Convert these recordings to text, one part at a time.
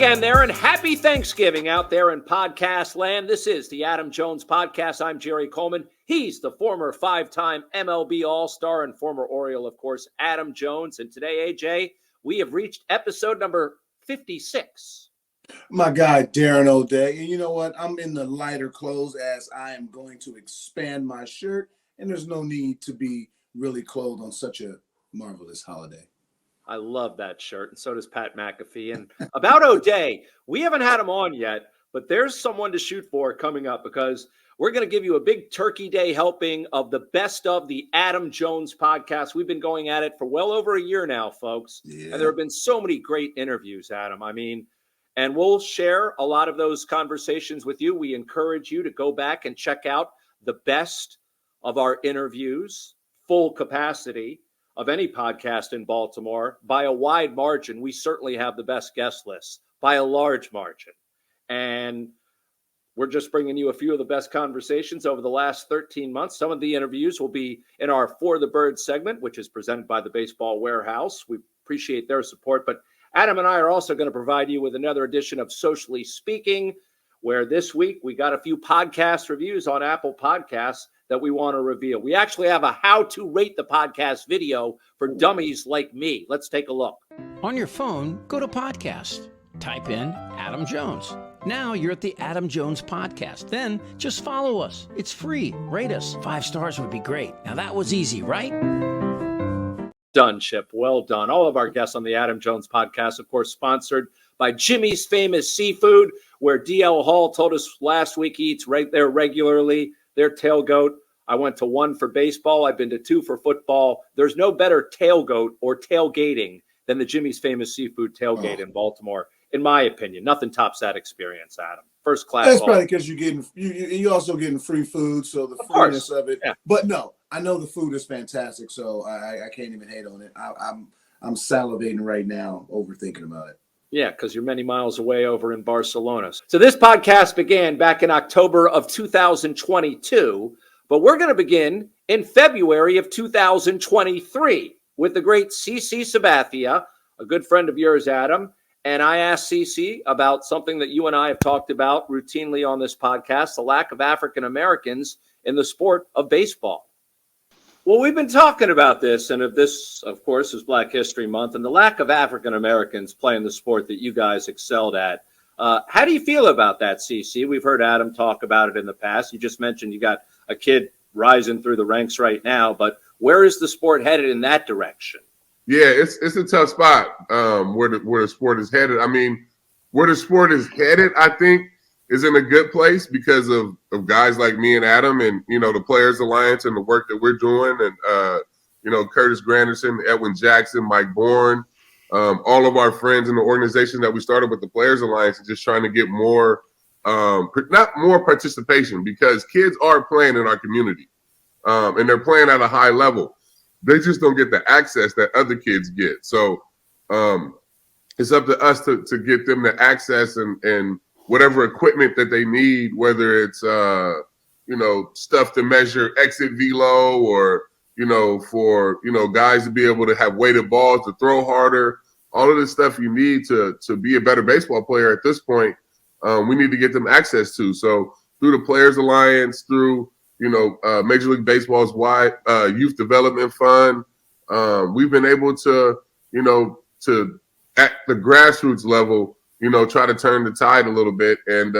weekend there, and happy Thanksgiving out there in podcast land. This is the Adam Jones Podcast. I'm Jerry Coleman. He's the former five-time MLB All-Star and former Oriole, of course, Adam Jones. And today, AJ, we have reached episode number 56. My guy, Darren O'Day. And you know what? I'm in the lighter clothes as I am going to expand my shirt. And there's no need to be really clothed on such a marvelous holiday. I love that shirt, and so does Pat McAfee. And about O'Day, we haven't had him on yet, but there's someone to shoot for coming up because we're going to give you a big Turkey Day helping of the best of the Adam Jones podcast. We've been going at it for well over a year now, folks. Yeah. And there have been so many great interviews, Adam. I mean, and we'll share a lot of those conversations with you. We encourage you to go back and check out the best of our interviews, full capacity of any podcast in Baltimore by a wide margin. We certainly have the best guest list by a large margin. And we're just bringing you a few of the best conversations over the last 13 months. Some of the interviews will be in our For the Birds segment, which is presented by the Baseball Warehouse. We appreciate their support. But Adam and I are also going to provide you with another edition of Socially Speaking, where this week we got a few podcast reviews on Apple Podcasts that we want to reveal. We actually have a how to rate the podcast video for dummies like me. Let's take a look. On your phone, go to podcast. Type in Adam Jones. Now you're at the Adam Jones Podcast. Then just follow us. It's free. Rate us. 5 stars would be great. Now that was easy, right? Done, Chip. Well done. All of our guests on the Adam Jones Podcast, of course, sponsored by Jimmy's Famous Seafood, where DL Hall told us last week he eats right there regularly. Their tailgoat. I went to 1 for baseball. I've been to 2 for football. There's no better tailgoat or tailgating than the Jimmy's Famous Seafood tailgate in Baltimore, in my opinion. Nothing tops that experience, Adam. First class. That's probably because you're also getting free food, so the freeness of it. Yeah. But no, I know the food is fantastic, so I can't even hate on it. I'm salivating right now, overthinking about it. Yeah, because you're many miles away over in Barcelona. So this podcast began back in October of 2022, but we're going to begin in February of 2023 with the great CC Sabathia, a good friend of yours, Adam. And I asked CC about something that you and I have talked about routinely on this podcast, the lack of African Americans in the sport of baseball. Well, we've been talking about this, and if this, of course, is Black History Month, and the lack of African Americans playing the sport that you guys excelled at. How do you feel about that, CC? We've heard Adam talk about it in the past. You just mentioned you got a kid rising through the ranks right now, but where is the sport headed in that direction? Yeah, it's a tough spot where the sport is headed. I mean, where the sport is headed, I think, is in a good place because of guys like me and Adam and, the Players Alliance and the work that we're doing and, Curtis Granderson, Edwin Jackson, Mike Bourne, all of our friends in the organization that we started with the Players Alliance and just trying to get more, not more participation because kids are playing in our community and they're playing at a high level. They just don't get the access that other kids get. So it's up to us to get them the access and whatever equipment that they need, whether it's, stuff to measure exit velo or, for, guys to be able to have weighted balls to throw harder, all of this stuff you need to be a better baseball player at this point, we need to get them access to. So through the Players Alliance, through, Major League Baseball's wide youth development fund, we've been able to, to at the grassroots level, try to turn the tide a little bit. And,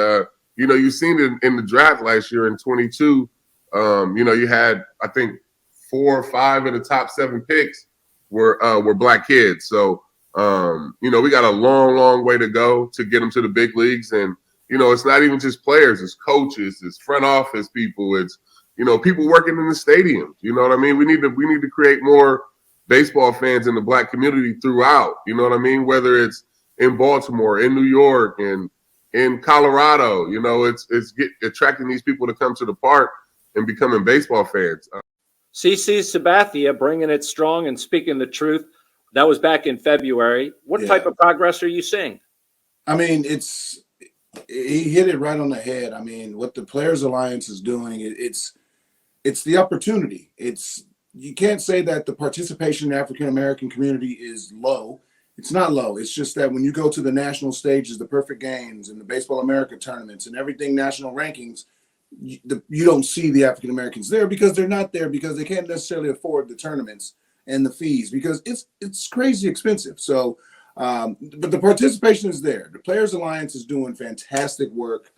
you've seen it in the draft last year in 22. You had, I think, 4 or 5 of the top 7 picks were Black kids. So, we got a long, long way to go to get them to the big leagues. And, it's not even just players, it's coaches, it's front office people, it's, people working in the stadiums. You know what I mean? We need to create more baseball fans in the Black community throughout. You know what I mean? Whether it's in Baltimore, in New York, and in Colorado, it's attracting these people to come to the park and becoming baseball fans. CC Sabathia bringing it strong and speaking the truth. That was back in February. What type of progress are you seeing? I mean, he hit it right on the head. I mean, what the Players Alliance is doing, it's the opportunity. You can't say that the participation in the African American community is low. It's not low. It's just that when you go to the national stages, the perfect games and the Baseball America tournaments and everything, national rankings, you don't see the African Americans there because they're not there because they can't necessarily afford the tournaments and the fees because it's crazy expensive. So, but the participation is there. The Players Alliance is doing fantastic work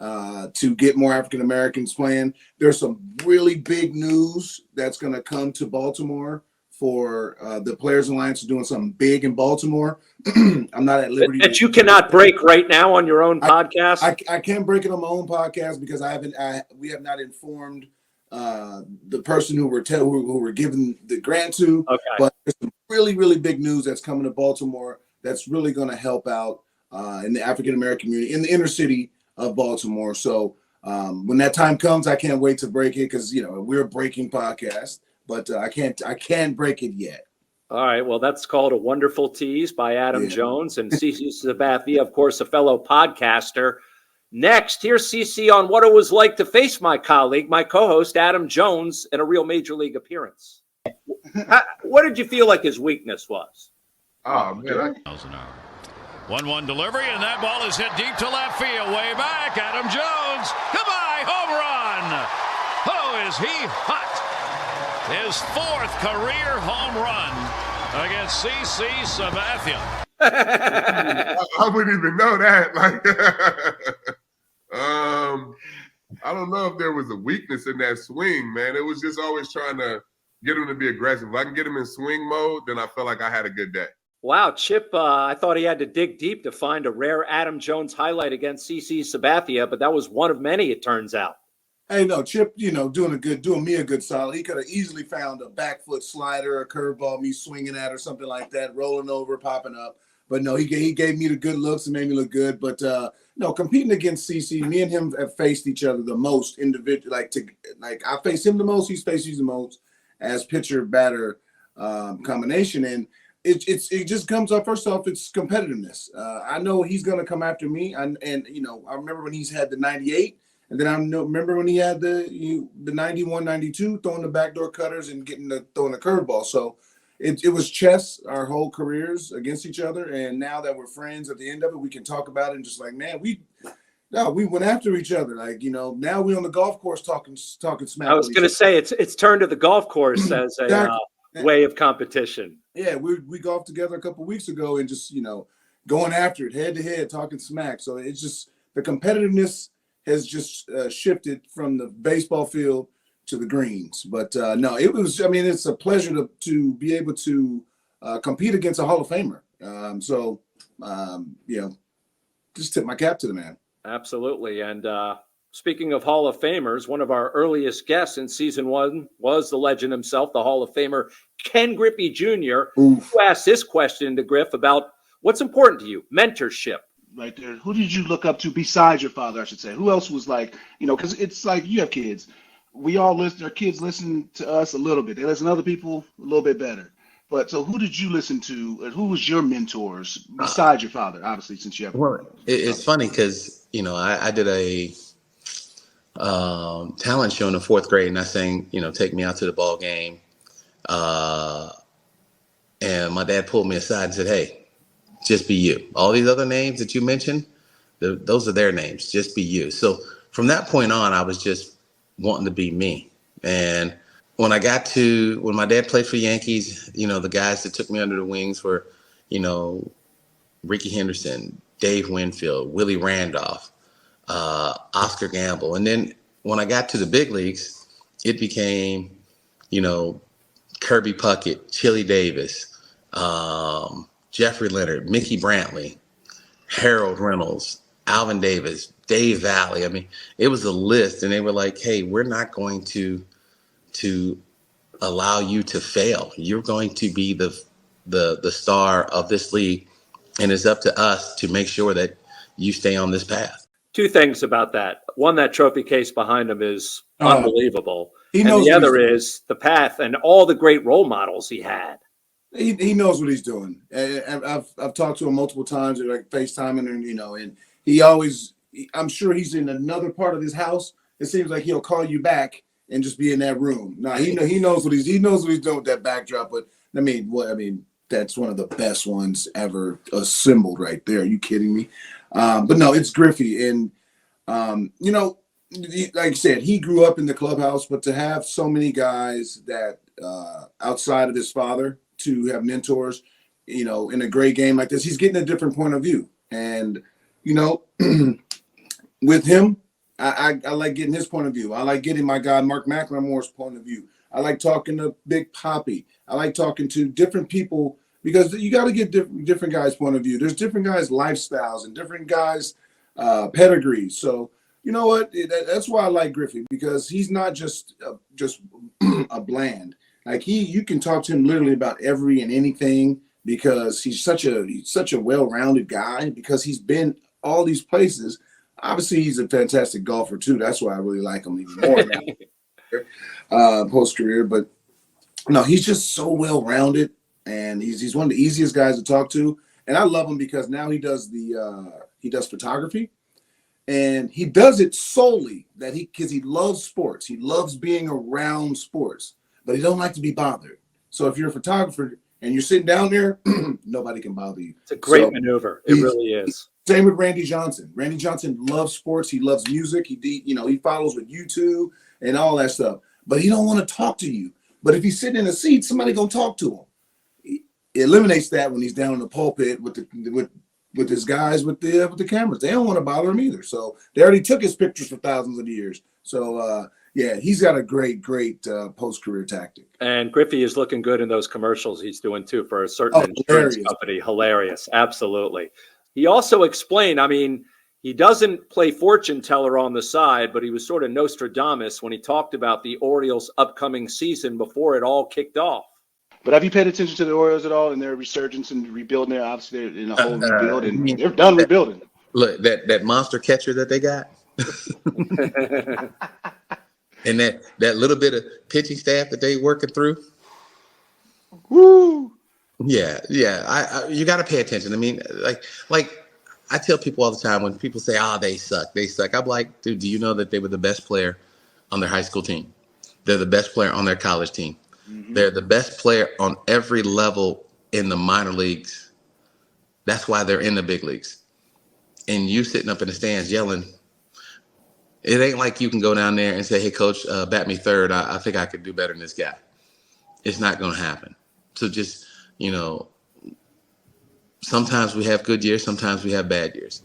to get more African Americans playing. There's some really big news that's going to come to Baltimore for the Players Alliance is doing something big in Baltimore. I'm not at liberty that you cannot break right now on your own podcast. I can't break it on my own podcast because we have not informed the person who we're giving the grant to. Okay. But there's some really, really big news that's coming to Baltimore that's really going to help out in the African American community in the inner city of Baltimore. So when that time comes, I can't wait to break it because we're a breaking podcast. But I can't break it yet. All right. Well, that's called A Wonderful Tease by Adam Jones and CC Sabathia, of course, a fellow podcaster. Next, here's CC on what it was like to face my colleague, my co-host, Adam Jones, in a real major league appearance. What did you feel like his weakness was? Oh, man. 1-1 delivery, and that ball is hit deep to left field. Way back, Adam Jones. Goodbye, home run. Oh, is he hot? His 4th career home run against CC Sabathia. I wouldn't even know that. I don't know if there was a weakness in that swing, man. It was just always trying to get him to be aggressive. If I can get him in swing mode, then I felt like I had a good day. Wow, Chip, I thought he had to dig deep to find a rare Adam Jones highlight against CC Sabathia, but that was one of many, it turns out. Hey, no, Chip, doing me a good solid. He could have easily found a back foot slider, a curveball, me swinging at or something like that, rolling over, popping up. But no, he gave me the good looks and made me look good. But no, competing against CC, me and him have faced each other the most individual. I face him the most, he's faced me the most as pitcher batter combination, and it just comes up. First off, it's competitiveness. I know he's gonna come after me, and I remember when he's had the 98. And then I remember when he had the 91, 92, throwing the backdoor cutters and throwing the curveball. So it was chess our whole careers against each other. And now that we're friends at the end of it, we can talk about it and just like, man, we went after each other. Now we're on the golf course talking smack. I was going to say it's turned to the golf course as a way of competition. Yeah, we golfed together a couple of weeks ago and just, going after it head to head, talking smack. So it's just the competitiveness has just shifted from the baseball field to the greens. But no, it's a pleasure to be able to compete against a Hall of Famer. Just tip my cap to the man. Absolutely. And speaking of Hall of Famers, one of our earliest guests in season 1 was the legend himself, the Hall of Famer, Ken Griffey Jr., who asked this question to Griff about what's important to you, mentorship. Right there. Who did you look up to besides your father, I should say? Who else was because it's like you have kids. We all listen, our kids listen to us a little bit. They listen to other people a little bit better. But so who did you listen to? And who was your mentors besides your father, obviously, since you have it's funny because, I did a talent show in the 4th grade and I sang, Take Me Out to the Ball Game. And my dad pulled me aside and said, hey, just be you. All these other names that you mentioned, those are their names. Just be you. So from that point on, I was just wanting to be me. And when my dad played for the Yankees, the guys that took me under the wings were, Ricky Henderson, Dave Winfield, Willie Randolph, Oscar Gamble. And then when I got to the big leagues, it became, Kirby Puckett, Chili Davis, Jeffrey Leonard, Mickey Brantley, Harold Reynolds, Alvin Davis, Dave Valley. I mean, it was a list, and they were like, hey, we're not going to allow you to fail. You're going to be the star of this league, and it's up to us to make sure that you stay on this path. 2 things about that. One, that trophy case behind him is unbelievable. And the other is the path and all the great role models he had. He knows what he's doing. I've talked to him multiple times, like FaceTiming, and he always. I'm sure he's in another part of his house. It seems like he'll call you back and just be in that room. Now he knows what he's doing with that backdrop. But that's one of the best ones ever assembled right there. Are you kidding me? But no, it's Griffey. And, like I said, he grew up in the clubhouse, but to have so many guys that outside of his father to have mentors, in a great game like this, he's getting a different point of view. And, with him, I like getting his point of view. I like getting my guy Mark McLemore's point of view. I like talking to Big Poppy. I like talking to different people because you got to get different guys' point of view. There's different guys' lifestyles and different guys' pedigrees. So you know what? That's why I like Griffey, because he's not just a bland. Like you can talk to him literally about every and anything because he's such a well-rounded guy because he's been all these places. Obviously, he's a fantastic golfer too. That's why I really like him even more now. Post career, but no, he's just so well rounded, and he's one of the easiest guys to talk to. And I love him because now he does photography, and he does it solely because he loves sports. He loves being around sports, but he don't like to be bothered. So if you're a photographer and you're sitting down there, nobody can bother you. It's a great maneuver. It really is. Same with Randy Johnson. Randy Johnson loves sports. He loves music. He follows with YouTube and all that stuff. But he don't want to talk to you. But if he's sitting in a seat, somebody gonna talk to him. He eliminates that when he's down in the pulpit with his guys with the cameras. They don't want to bother him either. So they already took his pictures for thousands of years. So he's got a great post-career tactic. And Griffey is looking good in those commercials he's doing too for a certain insurance company. Hilarious, absolutely. He also explained, he doesn't play fortune teller on the side, but he was sort of Nostradamus when he talked about the Orioles' upcoming season before it all kicked off. But have you paid attention to the Orioles at all in their resurgence and rebuilding? Obviously, they're in a whole rebuild, and they're done rebuilding. Look, that monster catcher that they got, and that little bit of pitching staff that they working through. Woo! Yeah. You got to pay attention. Like I tell people all the time when people say, they suck. I'm like, dude, do you know that they were the best player on their high school team? They're the best player on their college team. Mm-hmm. They're the best player on every level in the minor leagues. That's why they're in the big leagues. And you sitting up in the stands yelling, it ain't like you can go down there and say, hey, coach, bat me third. I think I could do better than this guy. It's not going to happen. So just, sometimes we have good years, sometimes we have bad years.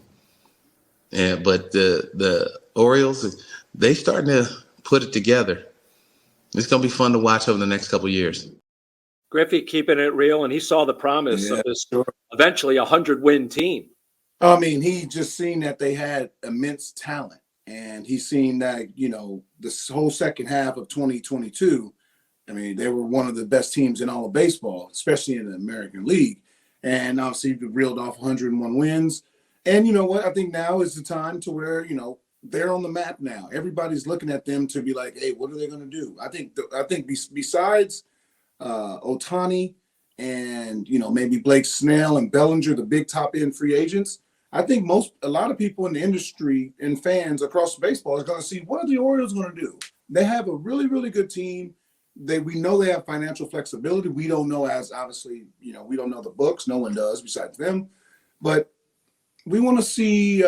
But the Orioles, they starting to put it together. It's going to be fun to watch over the next couple of years. Griffey keeping it real, and he saw the promise of this eventually 100-win team. He just seen that they had immense talent, and he's seen that, this whole second half of 2022, they were one of the best teams in all of baseball, especially in the American League. And obviously they reeled off 101 wins. And you know what? I think now is the time to where, they're on the map now. Everybody's looking at them to be like, hey, what are they going to do? I think besides Ohtani and, maybe Blake Snell and Bellinger, the big top end free agents, I think a lot of people in the industry and fans across baseball are going to see what are the Orioles going to do. They have a really, really good team. We know they have financial flexibility. We don't know, as obviously, we don't know the books. No one does besides them. But we want to see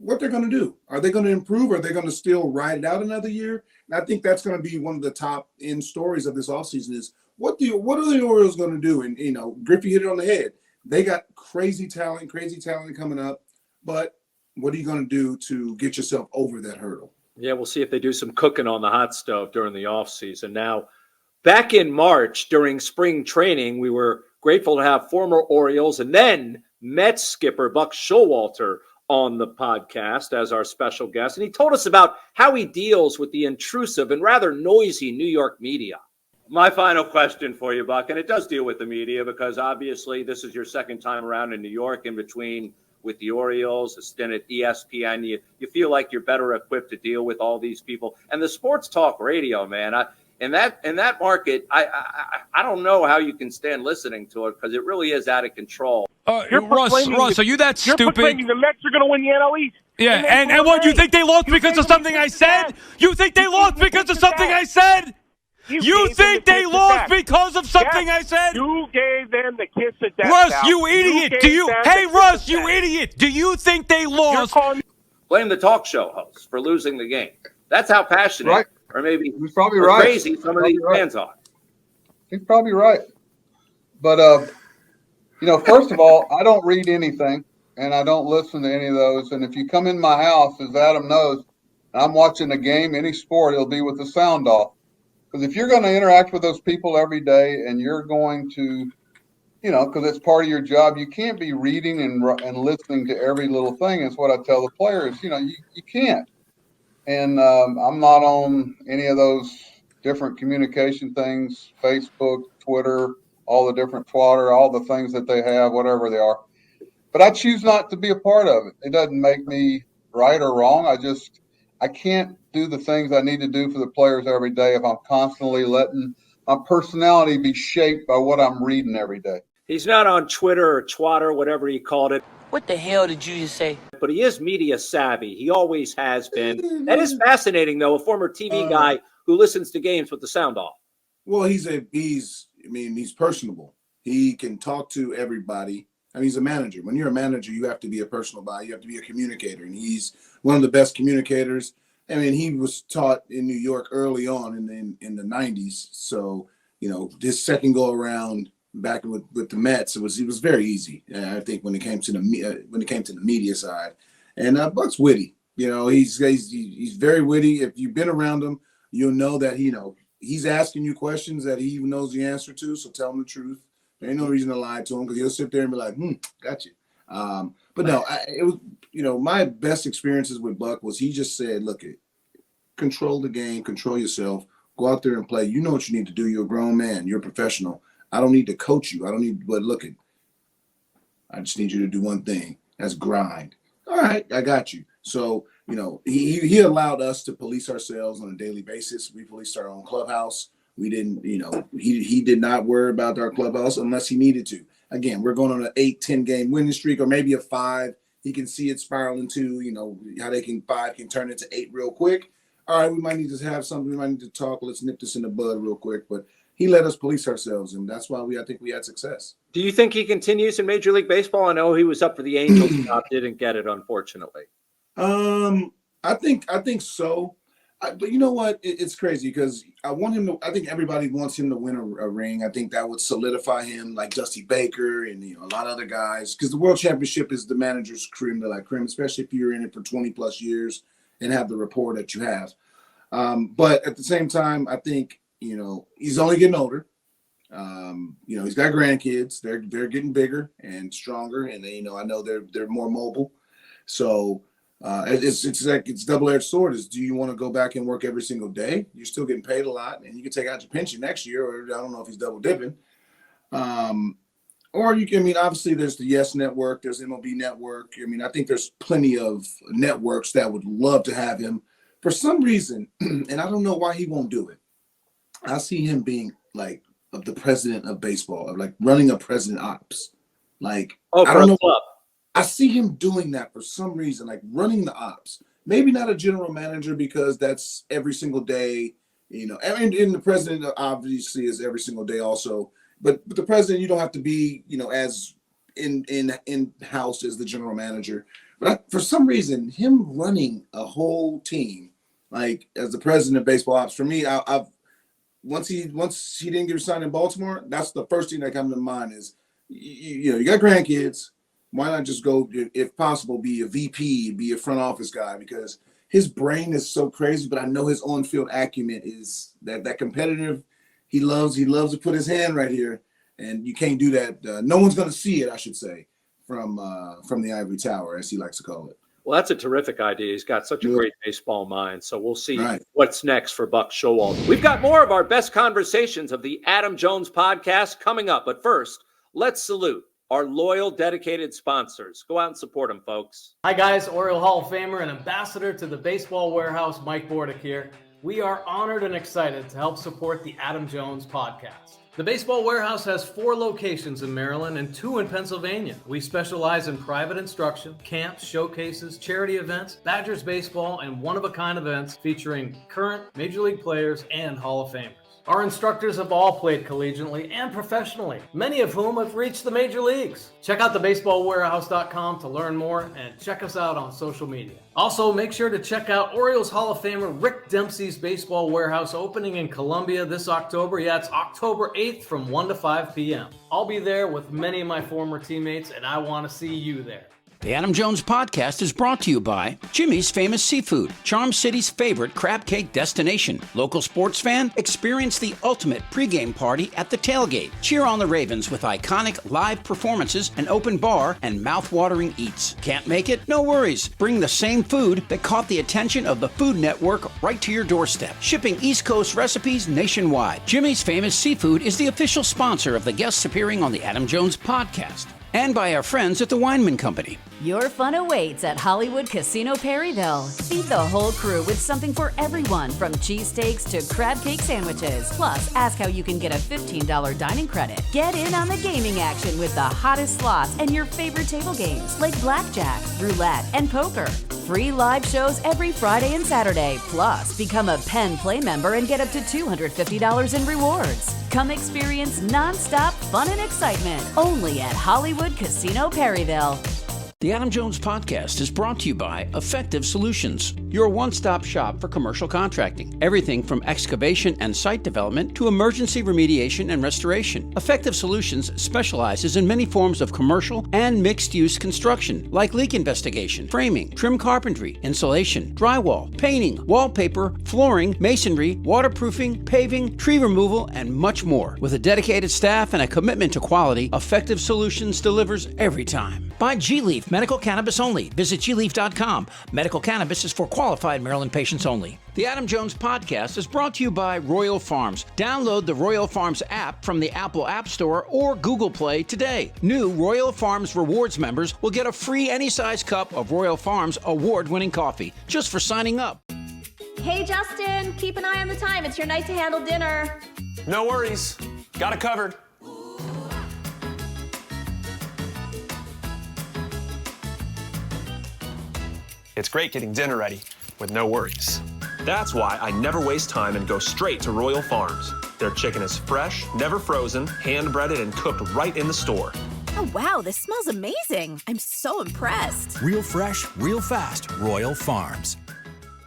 what they're going to do. Are they going to improve? Are they going to still ride it out another year? And I think that's going to be one of the top end stories of this offseason is what are the Orioles going to do? And, Griffey hit it on the head. They got crazy talent coming up. But what are you going to do to get yourself over that hurdle? Yeah, we'll see if they do some cooking on the hot stove during the offseason. Now, back in March during spring training, we were grateful to have former Orioles and then Mets skipper Buck Showalter on the podcast as our special guest. And he told us about how he deals with the intrusive and rather noisy New York media. My final question for you, Buck, and it does deal with the media because obviously this is your second time around in New York in between with the Orioles, a stint at ESPN. You feel like you're better equipped to deal with all these people. And the sports talk radio, man, in that market, I don't know how you can stand listening to it because it really is out of control. Russ, are you that stupid? You're proclaiming the Mets are going to win the NL East. Yeah, and what, you think they lost because of something I said? You think they lost because of something I said? You think they lost because of something I said? You gave them the kiss of death. Russ, pal. you idiot. Hey, Russ, you idiot. Do you think they lost? Blame the talk show host for losing the game. That's how passionate, or maybe he's probably right. Crazy some of these fans are. He's probably right. But, first of all, I don't read anything, and I don't listen to any of those. And if you come in my house, as Adam knows, and I'm watching a game, any sport, it'll be with the sound off. Because if you're going to interact with those people every day and you're going to, because it's part of your job, you can't be reading and listening to every little thing. Is what I tell the players. You can't. And I'm not on any of those different communication things, Facebook, Twitter, all the different Twitter, all the things that they have, whatever they are. But I choose not to be a part of it. It doesn't make me right or wrong. I can't do the things I need to do for the players every day if I'm constantly letting my personality be shaped by what I'm reading every day. He's not on Twitter or Twatter, whatever he called it. What the hell did you just say? But he is media savvy. He always has been. That is fascinating, though, a former TV guy who listens to games with the sound off. Well, he's personable. He can talk to everybody. I mean, he's a manager. When you're a manager, you have to be a personal guy. You have to be a communicator. And he's one of the best communicators. I mean, he was taught in New York early on in the 90s. So, his second go around back with the Mets, it was very easy. I think when it came to the media side, and Buck's witty. He's very witty. If you've been around him, you'll know that he's asking you questions that he even knows the answer to. So tell him the truth. There ain't no reason to lie to him because he'll sit there and be like, got you. But no, it was my best experiences with Buck was he just said, look, control the game, control yourself, go out there and play. You know what you need to do. You're a grown man. You're a professional. I don't need to coach you. I just need you to do one thing. That's grind. All right, I got you. So, he allowed us to police ourselves on a daily basis. We policed our own clubhouse. We didn't, he did not worry about our clubhouse unless he needed to. Again, we're going on an 8-10 game winning streak or maybe a 5. He can see it spiraling to, how 5 can turn into 8 real quick. All right, we might need to have something. We might need to talk. Let's nip this in the bud real quick. But he let us police ourselves, and that's why I think we had success. Do you think he continues in Major League Baseball? I know he was up for the Angels job, didn't get it, unfortunately. I think so. But you know what? It's crazy because I think everybody wants him to win a ring. I think that would solidify him like Dusty Baker and a lot of other guys because the World Championship is the manager's creme de la creme, especially if you're in it for 20 plus years and have the rapport that you have. But at the same time, I think he's only getting older. He's got grandkids. They're getting bigger and stronger, and I know they're more mobile. So it's double-edged sword. Do you want to go back and work every single day? You're still getting paid a lot, and you can take out your pension next year, or I don't know if he's double dipping. Or you can. I mean, obviously there's the Yes Network, there's MLB Network. I mean, I think there's plenty of networks that would love to have him. For some reason, and I don't know why he won't do it. I see him being like the president of baseball, like running a president ops. Like I don't know. Club. I see him doing that for some reason, like running the ops. Maybe not a general manager because that's every single day. And the president obviously is every single day also. But the president, you don't have to be, as in house as the general manager. But for some reason, him running a whole team, like as the president of baseball ops, for me, once he didn't get signed in Baltimore, that's the first thing that comes to mind is, you got grandkids. Why not just go, if possible, be a VP, be a front office guy? Because his brain is so crazy, but I know his on-field acumen is that competitive. He loves to put his hand right here, and you can't do that. No one's going to see it, I should say, from the ivory tower, as he likes to call it. Well, that's a terrific idea. He's got such a great baseball mind. So we'll see what's next for Buck Showalter. We've got more of our best conversations of the Adam Jones podcast coming up. But first, let's salute our loyal, dedicated sponsors. Go out and support them, folks. Hi, guys. Oriole Hall of Famer and ambassador to the Baseball Warehouse, Mike Bordick here. We are honored and excited to help support the Adam Jones podcast. The Baseball Warehouse has 4 locations in Maryland and 2 in Pennsylvania. We specialize in private instruction, camps, showcases, charity events, Badgers baseball, and one-of-a-kind events featuring current Major League players and Hall of Famers. Our instructors have all played collegiately and professionally, many of whom have reached the major leagues. Check out thebaseballwarehouse.com to learn more and check us out on social media. Also, make sure to check out Orioles Hall of Famer Rick Dempsey's Baseball Warehouse opening in Columbia this October. Yeah, it's October 8th from 1 to 5 p.m. I'll be there with many of my former teammates, and I want to see you there. The Adam Jones Podcast is brought to you by Jimmy's Famous Seafood, Charm City's favorite crab cake destination. Local sports fan, experience the ultimate pregame party at the tailgate. Cheer on the Ravens with iconic live performances, an open bar, and mouth-watering eats. Can't make it? No worries. Bring the same food that caught the attention of the Food Network right to your doorstep. Shipping East Coast recipes nationwide. Jimmy's Famous Seafood is the official sponsor of the guests appearing on the Adam Jones Podcast. And by our friends at the Weinman Company. Your fun awaits at Hollywood Casino Perryville. Feed the whole crew with something for everyone, from cheesesteaks to crab cake sandwiches. Plus, ask how you can get a $15 dining credit. Get in on the gaming action with the hottest slots and your favorite table games like blackjack, roulette, and poker. Free live shows every Friday and Saturday. Plus, become a Penn Play member and get up to $250 in rewards. Come experience non-stop fun and excitement only at Hollywood Casino Perryville. The Adam Jones Podcast is brought to you by Effective Solutions, your one-stop shop for commercial contracting. Everything from excavation and site development to emergency remediation and restoration. Effective Solutions specializes in many forms of commercial and mixed-use construction, like leak investigation, framing, trim carpentry, insulation, drywall, painting, wallpaper, flooring, masonry, waterproofing, paving, tree removal, and much more. With a dedicated staff and a commitment to quality, Effective Solutions delivers every time. By G-Leaf Medical Cannabis Only. Visit gleaf.com. Medical cannabis is for qualified Maryland patients only. The Adam Jones Podcast is brought to you by Royal Farms. Download the Royal Farms app from the Apple App Store or Google Play today. New Royal Farms Rewards members will get a free any-size cup of Royal Farms award-winning coffee just for signing up. Hey, Justin, keep an eye on the time. It's your night to handle dinner. No worries. Got it covered. It's great getting dinner ready with no worries. That's why I never waste time and go straight to Royal Farms. Their chicken is fresh, never frozen, hand-breaded, and cooked right in the store. Oh, wow, this smells amazing. I'm so impressed. Real fresh, real fast, Royal Farms.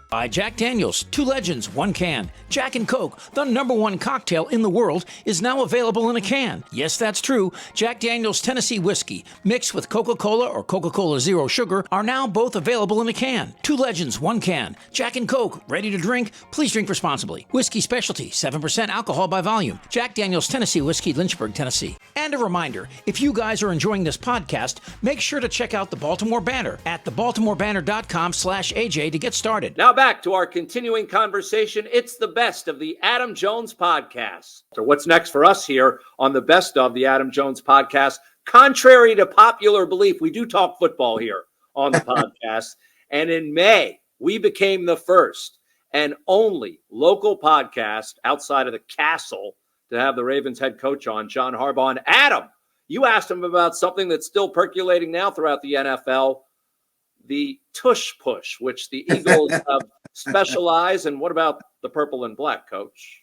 By Jack Daniels, 2 legends, 1 can. Jack and Coke, the #1 cocktail in the world, is now available in a can. Yes, that's true. Jack Daniels Tennessee Whiskey, mixed with Coca-Cola or Coca-Cola Zero Sugar, are now both available in a can. 2 legends, 1 can. Jack and Coke, ready to drink? Please drink responsibly. Whiskey specialty, 7% alcohol by volume. Jack Daniels Tennessee Whiskey, Lynchburg, Tennessee. And a reminder, if you guys are enjoying this podcast, make sure to check out the Baltimore Banner at thebaltimorebanner.com/AJ to get started. Now back to our continuing conversation. It's the best of the Adam Jones Podcast. So what's next for us here on the best of the Adam Jones Podcast? Contrary to popular belief, we do talk football here on the podcast. And in May, we became the first and only local podcast outside of the castle to have the Ravens head coach on, John Harbaugh. And Adam, you asked him about something that's still percolating now throughout the NFL, the tush push, which the Eagles have specialized. And what about the purple and black, Coach?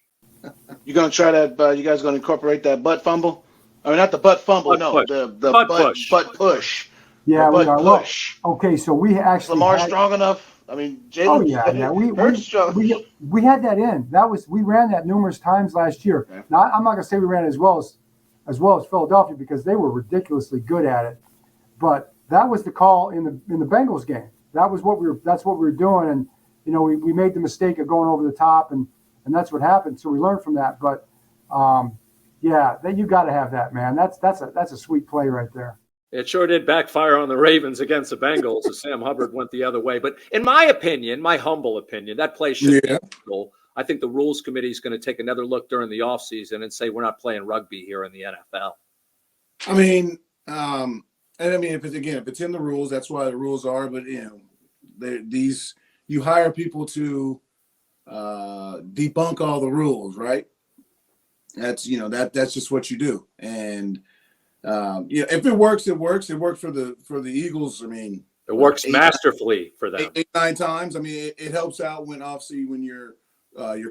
You gonna try that? You guys gonna incorporate that butt fumble? I mean, not the butt fumble. Butt no, push. the butt push. Yeah, the we butt are. push. Well, okay, so we actually Lamar had, strong enough. I mean, Jalen. Oh yeah. We had that in. We ran that numerous times last year. Okay. Now I'm not gonna say we ran it as well as Philadelphia because they were ridiculously good at it, but that was the call in the Bengals game. That's what we were doing, and you know we made the mistake of going over the top, and that's what happened. So we learned from that. But you got to have that, man. That's a sweet play right there. It sure did backfire on the Ravens against the Bengals as Sam Hubbard went the other way. But in my opinion, my humble opinion, that play should be illegal. I think the Rules Committee is going to take another look during the offseason and say we're not playing rugby here in the NFL. I mean, if it's in the rules, that's why the rules are. But you hire people to debunk all the rules, right? That's that's just what you do. And if it works, it works. It worked for the Eagles. I mean, it works masterfully for them. 8-9 times. I mean, it helps out when obviously when your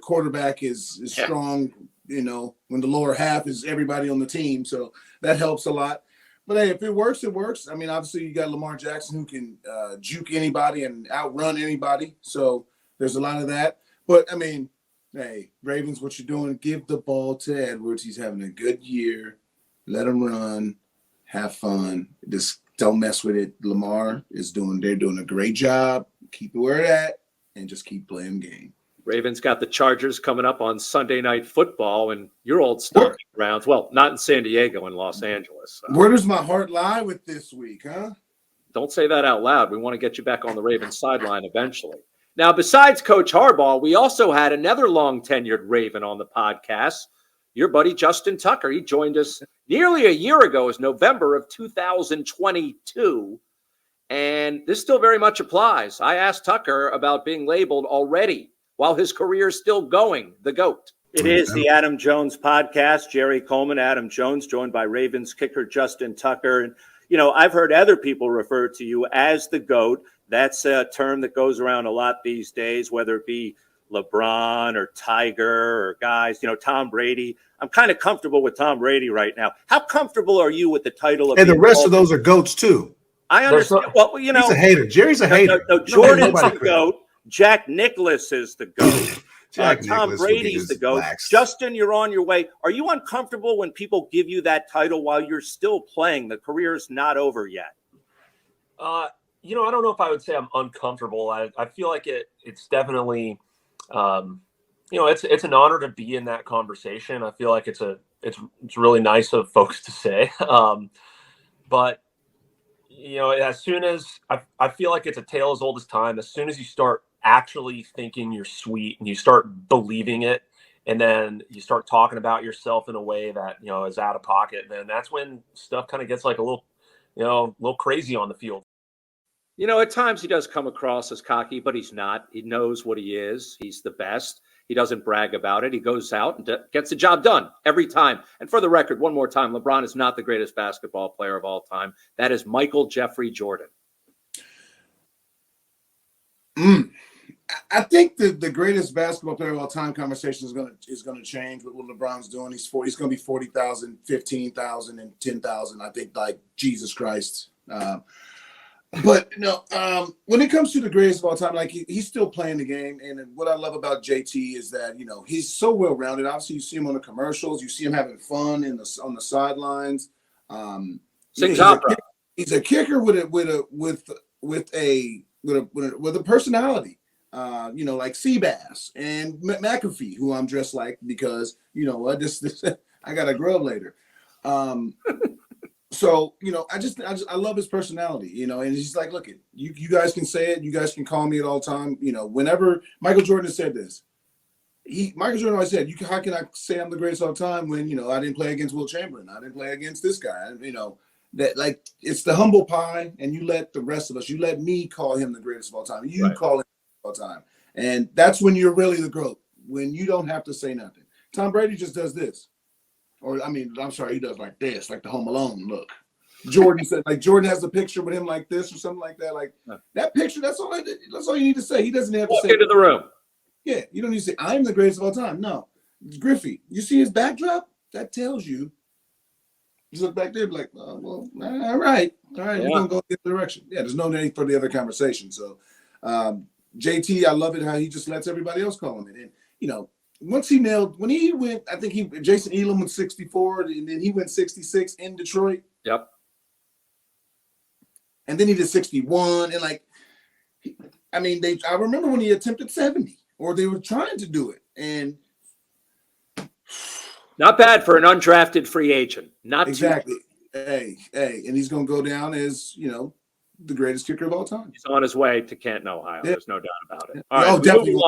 quarterback is strong, when the lower half is everybody on the team. So that helps a lot. But hey, if it works, it works. I mean, obviously you got Lamar Jackson who can juke anybody and outrun anybody. So there's a lot of that. But I mean, hey, Ravens, what you're doing, give the ball to Edwards. He's having a good year. Let him run, have fun. Just don't mess with it. Lamar they're doing a great job. Keep it where it's at and just keep playing game. Ravens got the Chargers coming up on Sunday Night Football and your old stomping grounds. Well, not in San Diego, in Los Angeles. So. Where does my heart lie with this week, huh? Don't say that out loud. We want to get you back on the Ravens sideline eventually. Now, besides Coach Harbaugh, we also had another long-tenured Raven on the podcast, your buddy Justin Tucker. He joined us nearly a year ago, as November of 2022. And this still very much applies. I asked Tucker about being labeled already while his career is still going, the GOAT. It is the Adam Jones podcast. Jerry Coleman, Adam Jones, joined by Ravens kicker Justin Tucker. And, I've heard other people refer to you as the GOAT. That's a term that goes around a lot these days, whether it be LeBron or Tiger or guys, Tom Brady. I'm kind of comfortable with Tom Brady right now. How comfortable are you with the title of? And the rest of those are GOATs too. I understand. Well, he's a hater. Jerry's a hater. No, Jordan's the GOAT. Jack Nicklaus is the GOAT. Tom Brady's the GOAT. Justin, you're on your way. Are you uncomfortable when people give you that title while you're still playing? The career's not over yet. I don't know if I would say I'm uncomfortable. I feel like it's definitely, it's an honor to be in that conversation. I feel like it's really nice of folks to say. But as soon as I feel like it's a tale as old as time. As soon as you start actually thinking you're sweet and you start believing it, and then you start talking about yourself in a way that is out of pocket, then that's when stuff kind of gets like a little crazy on the field. At times he does come across as cocky, but he's not. He knows what he is. He's the best. He doesn't brag about it. He goes out and gets the job done every time. And for the record, one more time, LeBron is not the greatest basketball player of all time. That is Michael Jeffrey Jordan. I think the greatest basketball player of all time conversation is going to change with what LeBron's doing. He's going to be 40,000, 15,000, and 10,000. I think, like, Jesus Christ. But when it comes to the greatest of all time, like he's still playing the game. And what I love about JT is that, he's so well-rounded. Obviously, you see him on the commercials. You see him having fun on the sidelines. Sings opera. He's a kicker with a personality. Like Seabass and McAfee, who I'm dressed like because I got to grow up later. So, I love his personality, and he's like, look, you guys can say it. You guys can call me at all time. Whenever Michael Jordan said this, Michael Jordan always said, how can I say I'm the greatest of all time when, I didn't play against Will Chamberlain. I didn't play against this guy. That like, it's the humble pie. And you let the rest of us, you let me call him the greatest of all time. You call him all time. And that's when you're really the GOAT, when you don't have to say nothing. Tom Brady just does this. Or, I'm sorry, he does like this, like the Home Alone look. Jordan said, like, Jordan has a picture with him like this or something like that. Like, that picture, that's all you need to say. He doesn't have to say. Walk into the room. Yeah, you don't need to say, I'm the greatest of all time. No. Griffey, you see his backdrop? That tells you. You look back there, be like, oh, well, all right. You're going to go in the other direction. Yeah, there's no need for the other conversation. So, JT, I love it how he just lets everybody else call him it. And, once he when he went, I think Jason Elam went 64, and then he went 66 in Detroit. Yep. And then he did 61. And I remember when he attempted 70, or they were trying to do it. And not bad for an undrafted free agent. Not exactly. Hey, and he's going to go down as, the greatest kicker of all time. He's on his way to Canton, Ohio. Yeah. There's no doubt about it. All right, definitely.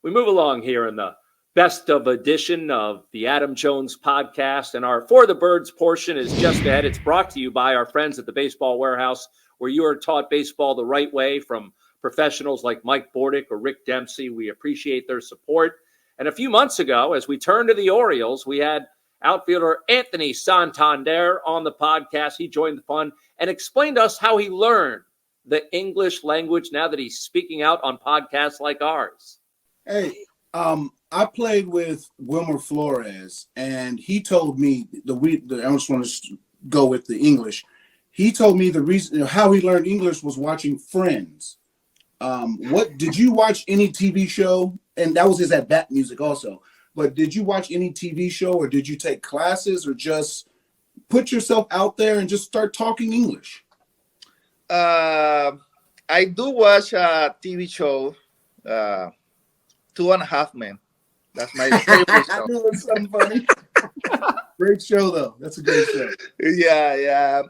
We move along here in the best of edition of the Adam Jones podcast, and our For the Birds portion is just ahead. It's brought to you by our friends at the Baseball Warehouse, where you are taught baseball the right way from professionals like Mike Bordick or Rick Dempsey. We appreciate their support. And a few months ago, as we turned to the Orioles, we had outfielder Anthony Santander on the podcast. He joined the fun and explained to us how he learned the English language now that he's speaking out on podcasts like ours. Hey, I played with Wilmer Flores, and he told me I just want to go with the English. He told me the reason how he learned English was watching Friends. What did you watch any TV show? And that was his at bat music also. But did you watch any TV show, or did you take classes, or just put yourself out there and just start talking English? I do watch a TV show, 2.5 Men. That's my favorite show. I knew it was something funny. Great show, though. That's a great show. Yeah.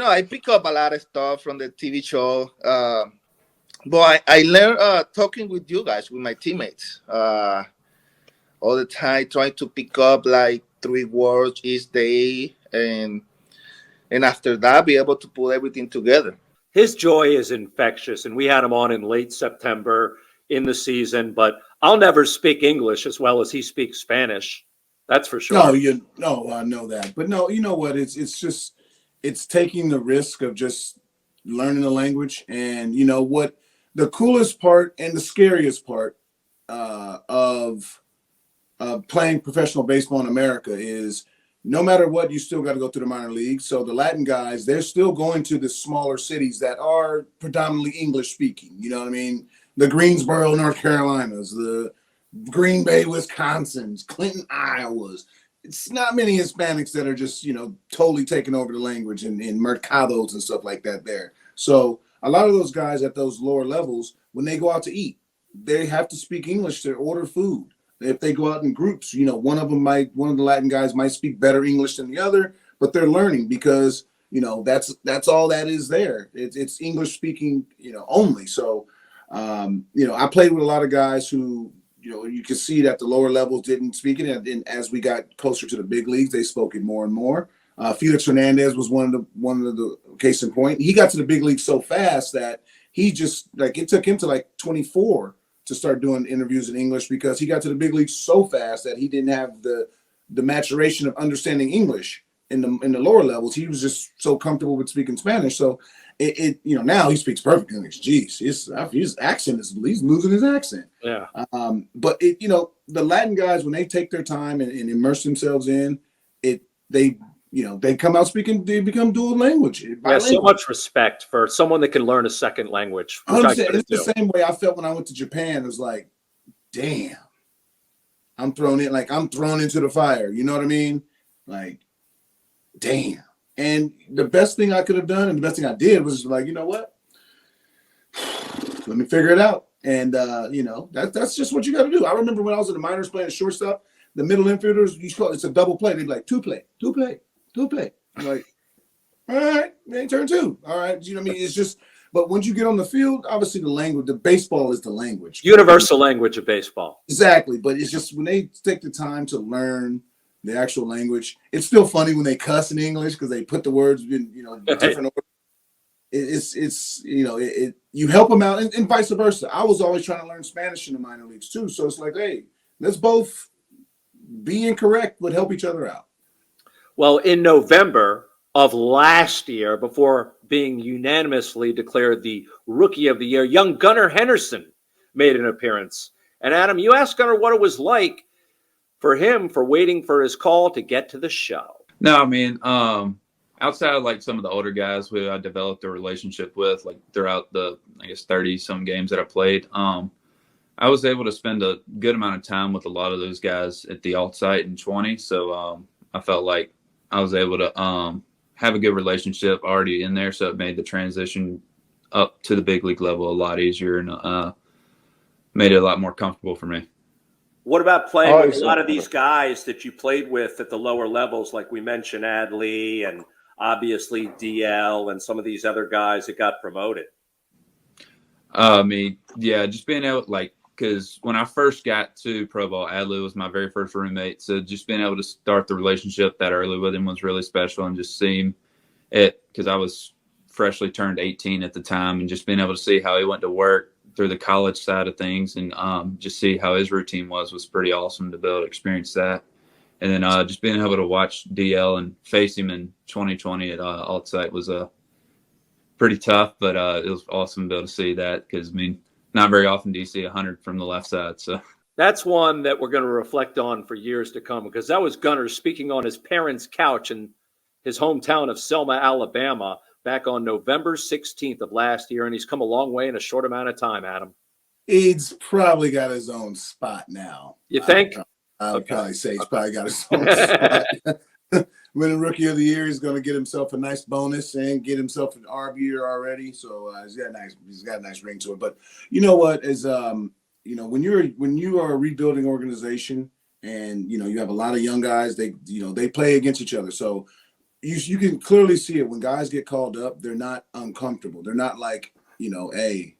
I pick up a lot of stuff from the TV show. But I learned talking with you guys, with my teammates, all the time, trying to pick up like 3 words each day, and after that, be able to put everything together. His joy is infectious, and we had him on in late September in the season. But I'll never speak English as well as he speaks Spanish. That's for sure. I know that, but no, you know what? It's taking the risk of just learning the language, and you know what? The coolest part and the scariest part of playing professional baseball in America is no matter what, you still got to go through the minor leagues. So the Latin guys, they're still going to the smaller cities that are predominantly English speaking. You know what I mean? The Greensboro, North Carolinas, the Green Bay, Wisconsins, Clinton, Iowas. It's not many Hispanics that are just, totally taking over the language in mercados and stuff like that there. So a lot of those guys at those lower levels, when they go out to eat, they have to speak English to order food. If they go out in groups, one of the Latin guys might speak better English than the other, but they're learning because, that's all that is there. It's English speaking, only. So, I played with a lot of guys who, you could see that the lower levels didn't speak it. And as we got closer to the big leagues, they spoke it more and more. Felix Hernandez was one of the case in point. He got to the big leagues so fast that he just it took him to 24 to start doing interviews in English, because he got to the big leagues so fast that he didn't have the maturation of understanding English in the lower levels. He was just so comfortable with speaking Spanish. So now he speaks perfect English. Jeez, his accent he's losing his accent. Yeah. But the Latin guys, when they take their time and immerse themselves in it, they come out speaking, they become dual language. Yeah, so much respect for someone that can learn a second language. It's the same way I felt when I went to Japan. It was like, damn, I'm thrown into the fire. You know what I mean? Like, damn. And the best thing I could have done, and the best thing I did, was like, you know what? Let me figure it out. And that's just what you got to do. I remember when I was in the minors playing shortstop, the middle infielders, it's a double play. They'd be like, two play. I'm like, all right, man, turn 2. All right. You know what I mean? It's just, but once you get on the field, obviously the baseball is the language. Universal language of baseball. Exactly. But it's just when they take the time to learn the actual language, it's still funny when they cuss in English because they put the words in, different order. It's you help them out, and vice versa. I was always trying to learn Spanish in the minor leagues too. So it's like, hey, let's both be incorrect, but help each other out. Well, in November of last year, before being unanimously declared the Rookie of the Year, young Gunnar Henderson made an appearance. And Adam, you asked Gunnar what it was like for him for waiting for his call to get to the show. No, I mean, outside of some of the older guys who I developed a relationship with, throughout the, 30 some games that I played, I was able to spend a good amount of time with a lot of those guys at the alt site in 20. So I felt like I was able to have a good relationship already in there. So it made the transition up to the big league level a lot easier and made it a lot more comfortable for me. What about playing with a lot of these guys that you played with at the lower levels, like we mentioned, Adley and obviously DL and some of these other guys that got promoted? Just being able, because when I first got to pro ball, Adley was my very first roommate. So just being able to start the relationship that early with him was really special, and just seeing it, because I was freshly turned 18 at the time, and just being able to see how he went to work through the college side of things, and just see how his routine was pretty awesome to be able to experience that. And then just being able to watch DL and face him in 2020 at alt site was pretty tough, but it was awesome to be able to see that, because not very often do you see 100 from the left side. So that's one that we're going to reflect on for years to come, because that was Gunnar speaking on his parents' couch in his hometown of Selma, Alabama, back on November 16th of last year. And he's come a long way in a short amount of time, Adam. He's probably got his own spot now. You think? I would probably say he's probably got his own spot. Winning Rookie of the Year, he's going to get himself a nice bonus and get himself an RB year already. So he's got a nice ring to it. But you know what? When you are a rebuilding organization, and you have a lot of young guys, they play against each other. So you can clearly see it when guys get called up. They're not uncomfortable. They're not like, hey,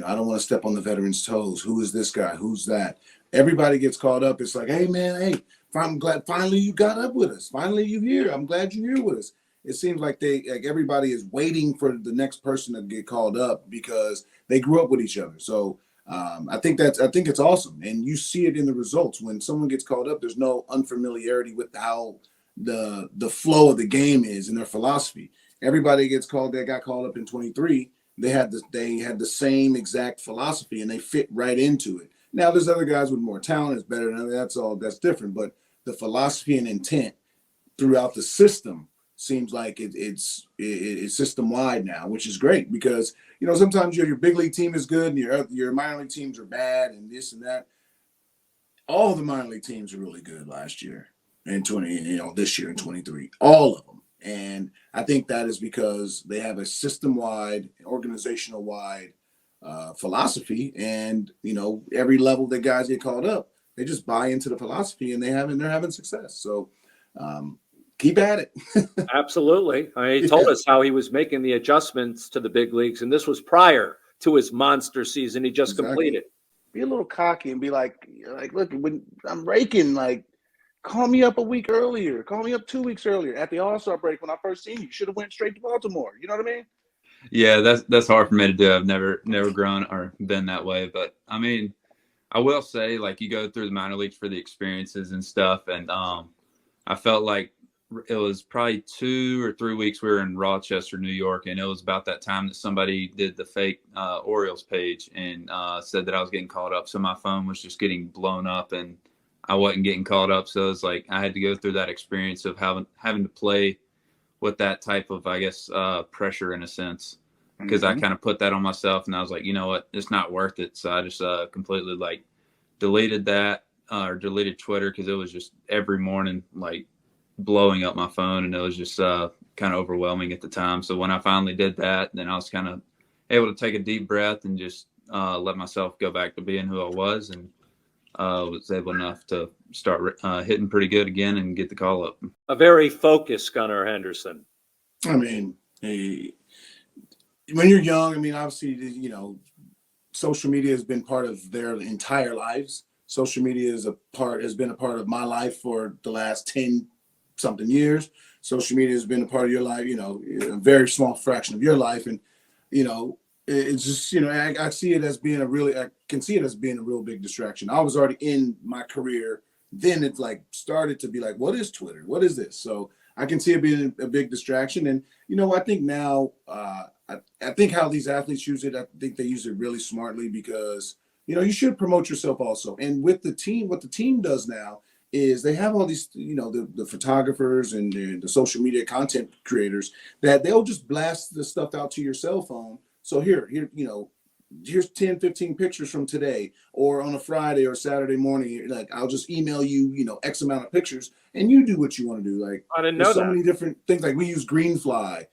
I don't want to step on the veterans' toes. Who is this guy? Who's that? Everybody gets called up. It's like, hey, man, hey, I'm glad finally you got up with us. Finally you're here. I'm glad you're here with us. It seems like everybody is waiting for the next person to get called up because they grew up with each other. So I think it's awesome. And you see it in the results. When someone gets called up, there's no unfamiliarity with how the flow of the game is and their philosophy. Everybody that got called up in 23. They had the same exact philosophy and they fit right into it. Now there's other guys with more talent, it's better than that's different. But the philosophy and intent throughout the system seems like it's system wide now, which is great because sometimes your big league team is good and your minor league teams are bad and this and that. All the minor league teams are really good last year and this year in 23, all of them. And I think that is because they have a system-wide, organizational-wide philosophy, and every level that guys get called up, they just buy into the philosophy, and they're having success. So keep at it. Absolutely. He told us how he was making the adjustments to the big leagues, and this was prior to his monster season he just completed. Be a little cocky and be like, look, when I'm raking, call me up a week earlier. Call me up 2 weeks earlier at the All-Star break when I first seen you. Should have went straight to Baltimore. You know what I mean? Yeah, that's hard for me to do. I've never grown or been that way. But I mean, I will say, you go through the minor leagues for the experiences and stuff. And I felt like it was probably 2 or 3 weeks we were in Rochester, New York, and it was about that time that somebody did the fake Orioles page and said that I was getting called up. So my phone was just getting blown up and I wasn't getting called up. So it's like I had to go through that experience of having to play with that type of, I guess, pressure in a sense, because I kind of put that on myself and I was like, you know what, it's not worth it. So I just completely deleted that or deleted Twitter because it was just every morning blowing up my phone and it was just kind of overwhelming at the time. So when I finally did that, then I was kind of able to take a deep breath and just let myself go back to being who I was, and was able enough to start hitting pretty good again and get the call up. A very focused Gunnar Henderson. I mean, when you're young, obviously, social media has been part of their entire lives. Social media has been a part of my life for the last 10 something years. Social media has been a part of your life, a very small fraction of your life. And, it's just, I see it as being I can see it as being a real big distraction. I was already in my career. Then it's started to be what is Twitter? What is this? So I can see it being a big distraction. And, I think now, I think how these athletes use it, I think they use it really smartly because, you should promote yourself also. And with the team, what the team does now is they have all these, the photographers and the social media content creators that they'll just blast the stuff out to your cell phone. So here's 10, 15 pictures from today, or on a Friday or Saturday morning, I'll just email you, X amount of pictures and you do what you want to do. I didn't know so many different things. We use Greenfly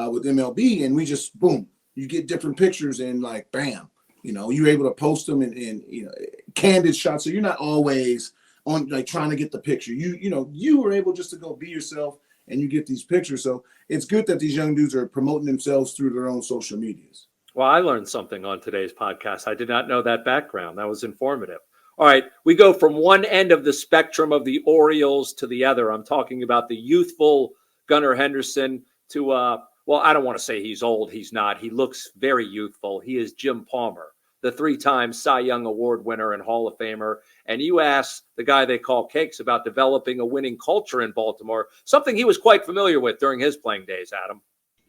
with MLB and we just, boom, you get different pictures and bam, you're able to post them in candid shots. So you're not always on trying to get the picture. You were able just to go be yourself and you get these pictures. So it's good that these young dudes are promoting themselves through their own social medias. Well, I learned something on today's podcast. I did not know that background. That was informative. All right, we go from one end of the spectrum of the Orioles to the other. I'm talking about the youthful Gunnar Henderson to, well, I don't want to say he's old. He's not. He looks very youthful. He is Jim Palmer, the 3-time Cy Young Award winner and Hall of Famer. And you asked the guy they call Cakes about developing a winning culture in Baltimore, something he was quite familiar with during his playing days, Adam.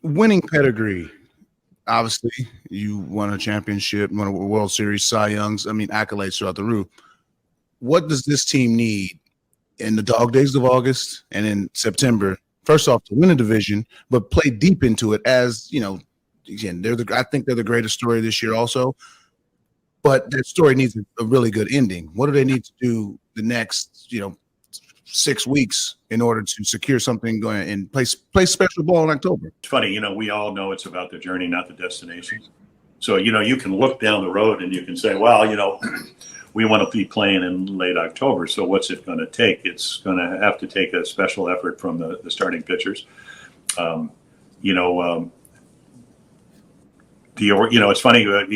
Winning pedigree obviously, you won a championship, won a World Series, Cy Youngs. I mean, accolades throughout the roof. What does this team need in the dog days of August and in September? First off, to win a division, but play deep into it. As you know, again, I think they're the greatest story this year, also. But that story needs a really good ending. What do they need to do the next, 6 weeks in order to secure something going and play special ball in October? It's funny, we all know it's about the journey, not the destination. So, you can look down the road and you can say, well, we want to be playing in late October. So what's it going to take? It's going to have to take a special effort from the starting pitchers. It's funny, a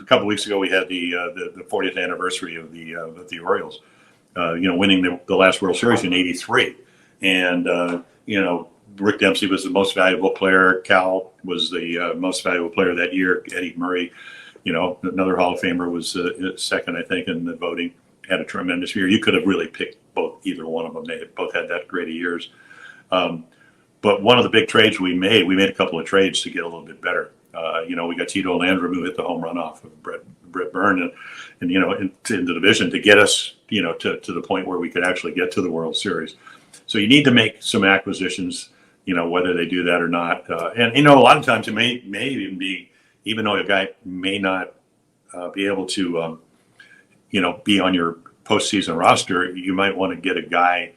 couple of weeks ago we had the 40th anniversary of the Orioles, winning the last World Series in '83. And, Rick Dempsey was the most valuable player. Cal was the most valuable player that year. Eddie Murray, another Hall of Famer, was second, I think, in the voting. Had a tremendous year. You could have really picked either one of them. They both had that great of years. But one of the big trades we made a couple of trades to get a little bit better. We got Tito Landrum, who hit the home run off of Brett Byrne and into the division to get us, to the point where we could actually get to the World Series. So you need to make some acquisitions, whether they do that or not. And a lot of times it may even be, even though a guy may not be able to, be on your postseason roster, you might want to get a guy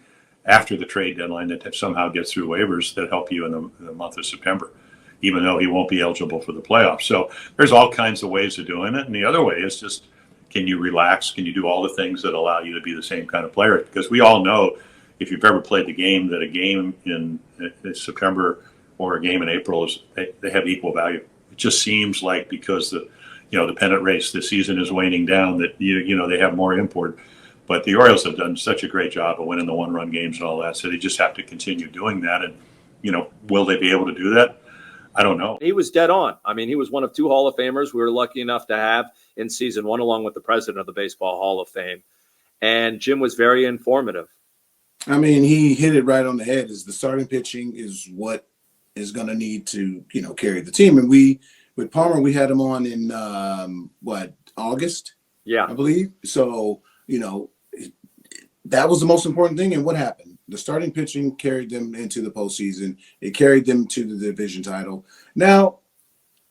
after the trade deadline that somehow gets through waivers that help you in the month of September, even though he won't be eligible for the playoffs. So there's all kinds of ways of doing it. And the other way is just, can you relax? Can you do all the things that allow you to be the same kind of player? Because we all know, if you've ever played the game, that a game in September or a game in April they have equal value. It just seems like, because the pennant race, the season is waning down, that they have more import. But the Orioles have done such a great job of winning the one-run games and all that, so they just have to continue doing that. And will they be able to do that? I don't know. He was dead on. I mean, he was one of two Hall of Famers we were lucky enough to have in season one, along with the president of the Baseball Hall of Fame. And Jim was very informative. I mean, he hit it right on the head. Is the starting pitching is what is going to need to, carry the team. And with Palmer, we had him on in August? Yeah, I believe. So, that was the most important thing. And what happened? The starting pitching carried them into the postseason. It carried them to the division title. Now,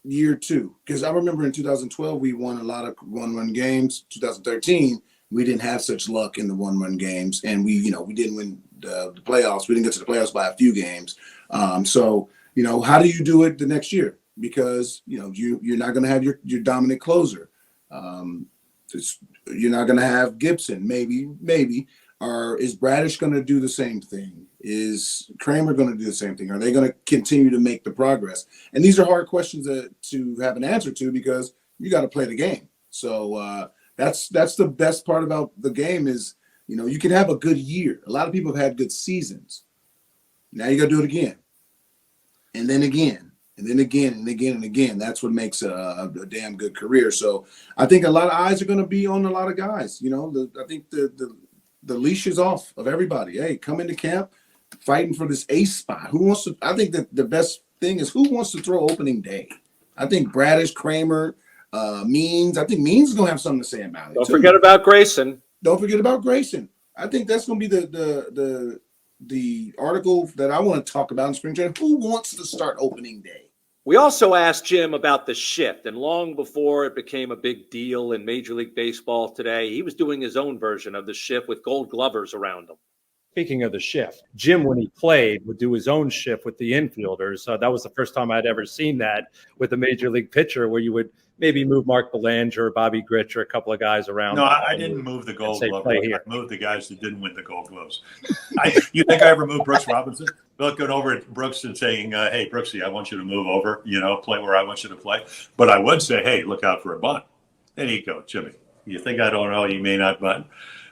year two, because I remember in 2012 we won a lot of one-run games. 2013. We didn't have such luck in the one-run games, and we didn't win the playoffs. We didn't get to the playoffs by a few games. So, how do you do it the next year? Because, you're not going to have your dominant closer. You're not going to have Gibson, maybe. Or is Bradish going to do the same thing? Is Kramer going to do the same thing? Are they going to continue to make the progress? And these are hard questions to have an answer to, because you got to play the game. So, that's the best part about the game is, you can have a good year. A lot of people have had good seasons. Now you got to do it again. And then again. And then again and again and again. That's what makes a damn good career. So I think a lot of eyes are going to be on a lot of guys. I think the leash is off of everybody. Hey, come into camp fighting for this ace spot. I think that the best thing is, who wants to throw opening day? I think Bradish, Kramer, Means. I think Means is going to have something to say about it. Don't forget about Grayson. I think that's going to be the article that I want to talk about in spring training. Who wants to start opening day? We also asked Jim about the shift, and long before it became a big deal in Major League Baseball today, he was doing his own version of the shift with gold glovers around him. Speaking of the shift, Jim, when he played, would do his own shift with the infielders. That was the first time I'd ever seen that with a Major League pitcher, where you would maybe move Mark Belanger, Bobby Grich, or a couple of guys around. No, I didn't move the gold glove. I moved the guys that didn't win the gold gloves. You think I ever moved Brooks Robinson? Looking over at Brooks and saying, hey, Brooksy, I want you to move over, play where I want you to play. But I would say, hey, look out for a bunt. There you go, Jimmy. You think I don't know, you may not bunt.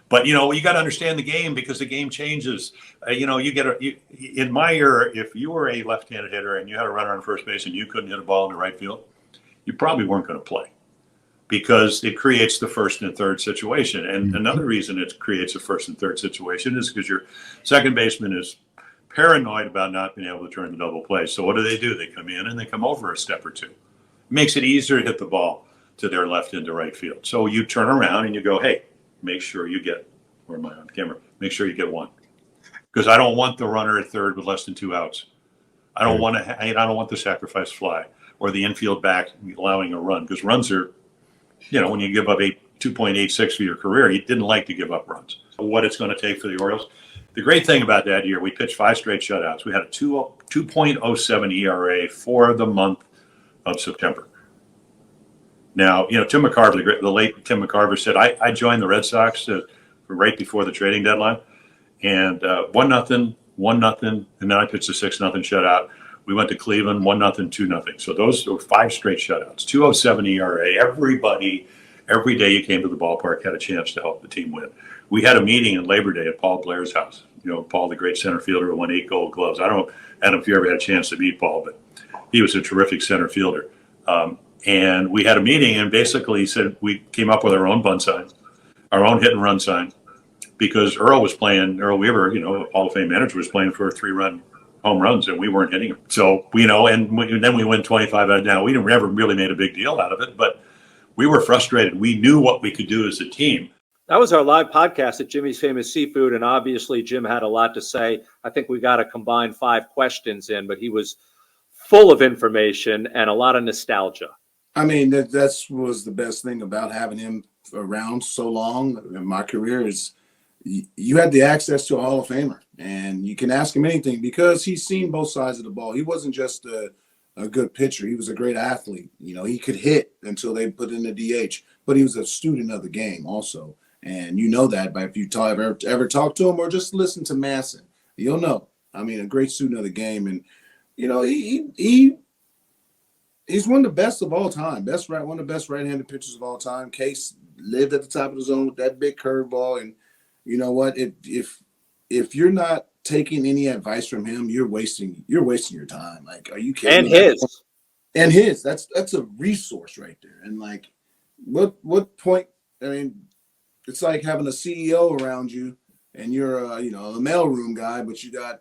But, you got to understand the game, because the game changes. In my era, if you were a left-handed hitter and you had a runner on first base and you couldn't hit a ball in the right field, you probably weren't going to play, because it creates the first and third situation. And another reason it creates a first and third situation is because your second baseman is paranoid about not being able to turn the double play. So what do? They come in and they come over a step or two. makes it easier to hit the ball to their left into right field. So you turn around and you go, hey, make sure you get, where am I on camera? Make sure you get one. Because I don't want the runner at third with less than 2 outs. I don't want the sacrifice fly or the infield back allowing a run, because runs are, when you give up 2.86 for your career, you didn't like to give up runs. What it's going to take for the Orioles. The great thing about that year, we pitched 5 straight shutouts. We had a 2.07 ERA for the month of September. Now, Tim McCarver, the late Tim McCarver, said, I joined the Red Sox right before the trading deadline, and 1-0, and then I pitched a 6-0 shutout. We went to Cleveland, 1-0, 2-0. So those were 5 straight shutouts, 2.07 ERA. Everybody, every day you came to the ballpark, had a chance to help the team win. We had a meeting on Labor Day at Paul Blair's house. Paul, the great center fielder who won 8 Gold Gloves. I don't know if you ever had a chance to meet Paul, but he was a terrific center fielder. And we had a meeting, and basically he said we came up with our own bunt sign, our own hit and run sign, because Earl Weaver, a Hall of Fame manager, was playing for 3-run home runs, and we weren't hitting them. So, and then we win 25 out of now. We never really made a big deal out of it, but we were frustrated. We knew what we could do as a team. That was our live podcast at Jimmy's Famous Seafood, and obviously Jim had a lot to say. I think we got a combined 5 questions in, but he was full of information and a lot of nostalgia. I mean, that was the best thing about having him around so long in my career is you had the access to a Hall of Famer, and you can ask him anything because he's seen both sides of the ball. He wasn't just a good pitcher. He was a great athlete. He could hit until they put in the DH, but he was a student of the game also. And that by if you ever talk to him or just listen to Masson, you'll know. I mean, a great student of the game. And, he's one of the best of all time. One of the best right-handed pitchers of all time. Case lived at the top of the zone with that big curveball. And you know what? If you're not taking any advice from him, you're wasting your time. Like, are you kidding? And his. That's a resource right there. And like, what point? I mean, it's like having a CEO around you, and you're a mailroom guy, but you got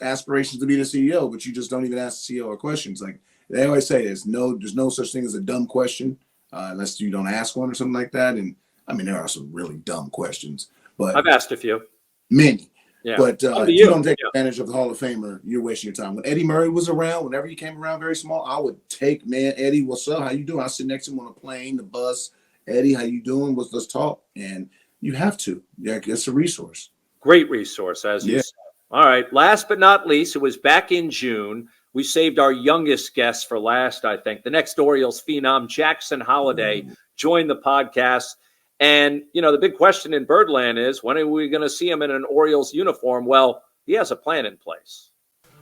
aspirations to be the CEO, but you just don't even ask the CEO questions. Like they always say, there's no such thing as a dumb question unless you don't ask one or something like that. And I mean, there are some really dumb questions, but I've asked a few, many. Yeah. But if you don't take advantage of the Hall of Famer, you're wasting your time. When Eddie Murray was around, whenever he came around very small, I would take, Eddie, what's up? How you doing? I sit next to him on a plane, the bus. Eddie, how you doing? Let's talk. And you have to. Yeah, it's a resource. Great resource, as you said. All right. Last but not least, it was back in June. We saved our youngest guest for last, I think. The next Orioles phenom, Jackson Holliday, joined the podcast. And, the big question in Birdland is, when are we going to see him in an Orioles uniform? Well, he has a plan in place.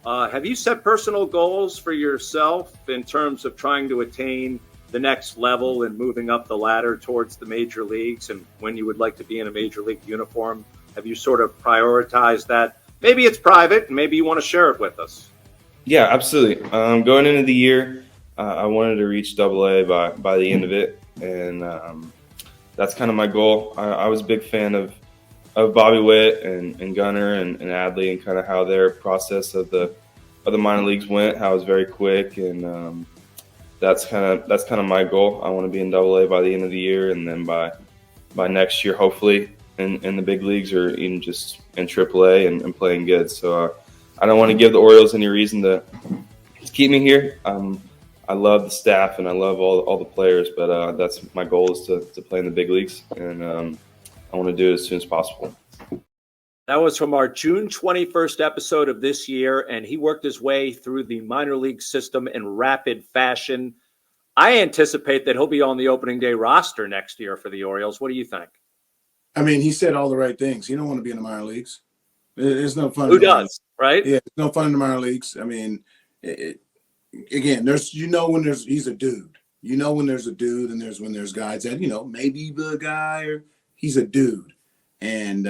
Have you set personal goals for yourself in terms of trying to attain the next level and moving up the ladder towards the major leagues, and when you would like to be in a major league uniform? Have you sort of prioritized that? Maybe it's private, and maybe you want to share it with us. Yeah, absolutely. Going into the year, I wanted to reach AA by the end of it, and that's kind of my goal. I was a big fan of Bobby Witt and Gunnar and Adley, and kind of how their process of the minor leagues went, how it was very quick, and that's kind of my goal. I want to be in AA by the end of the year, and then by next year, hopefully in the big leagues, or even just in AAA and playing good. So I don't want to give the Orioles any reason to keep me here. I love the staff and I love all the players, but that's my goal is to play in the big leagues, and I want to do it as soon as possible. That was from our June 21st episode of this year, and he worked his way through the minor league system in rapid fashion. I anticipate that he'll be on the opening day roster next year for the Orioles. What do you think? I mean, he said all the right things. You don't want to be in the minor leagues. It's no fun. Who does, right? Yeah, it's no fun in the minor leagues. I mean, again, he's a dude. When there's a dude, and when there's guys that, maybe the guy, or he's a dude. And,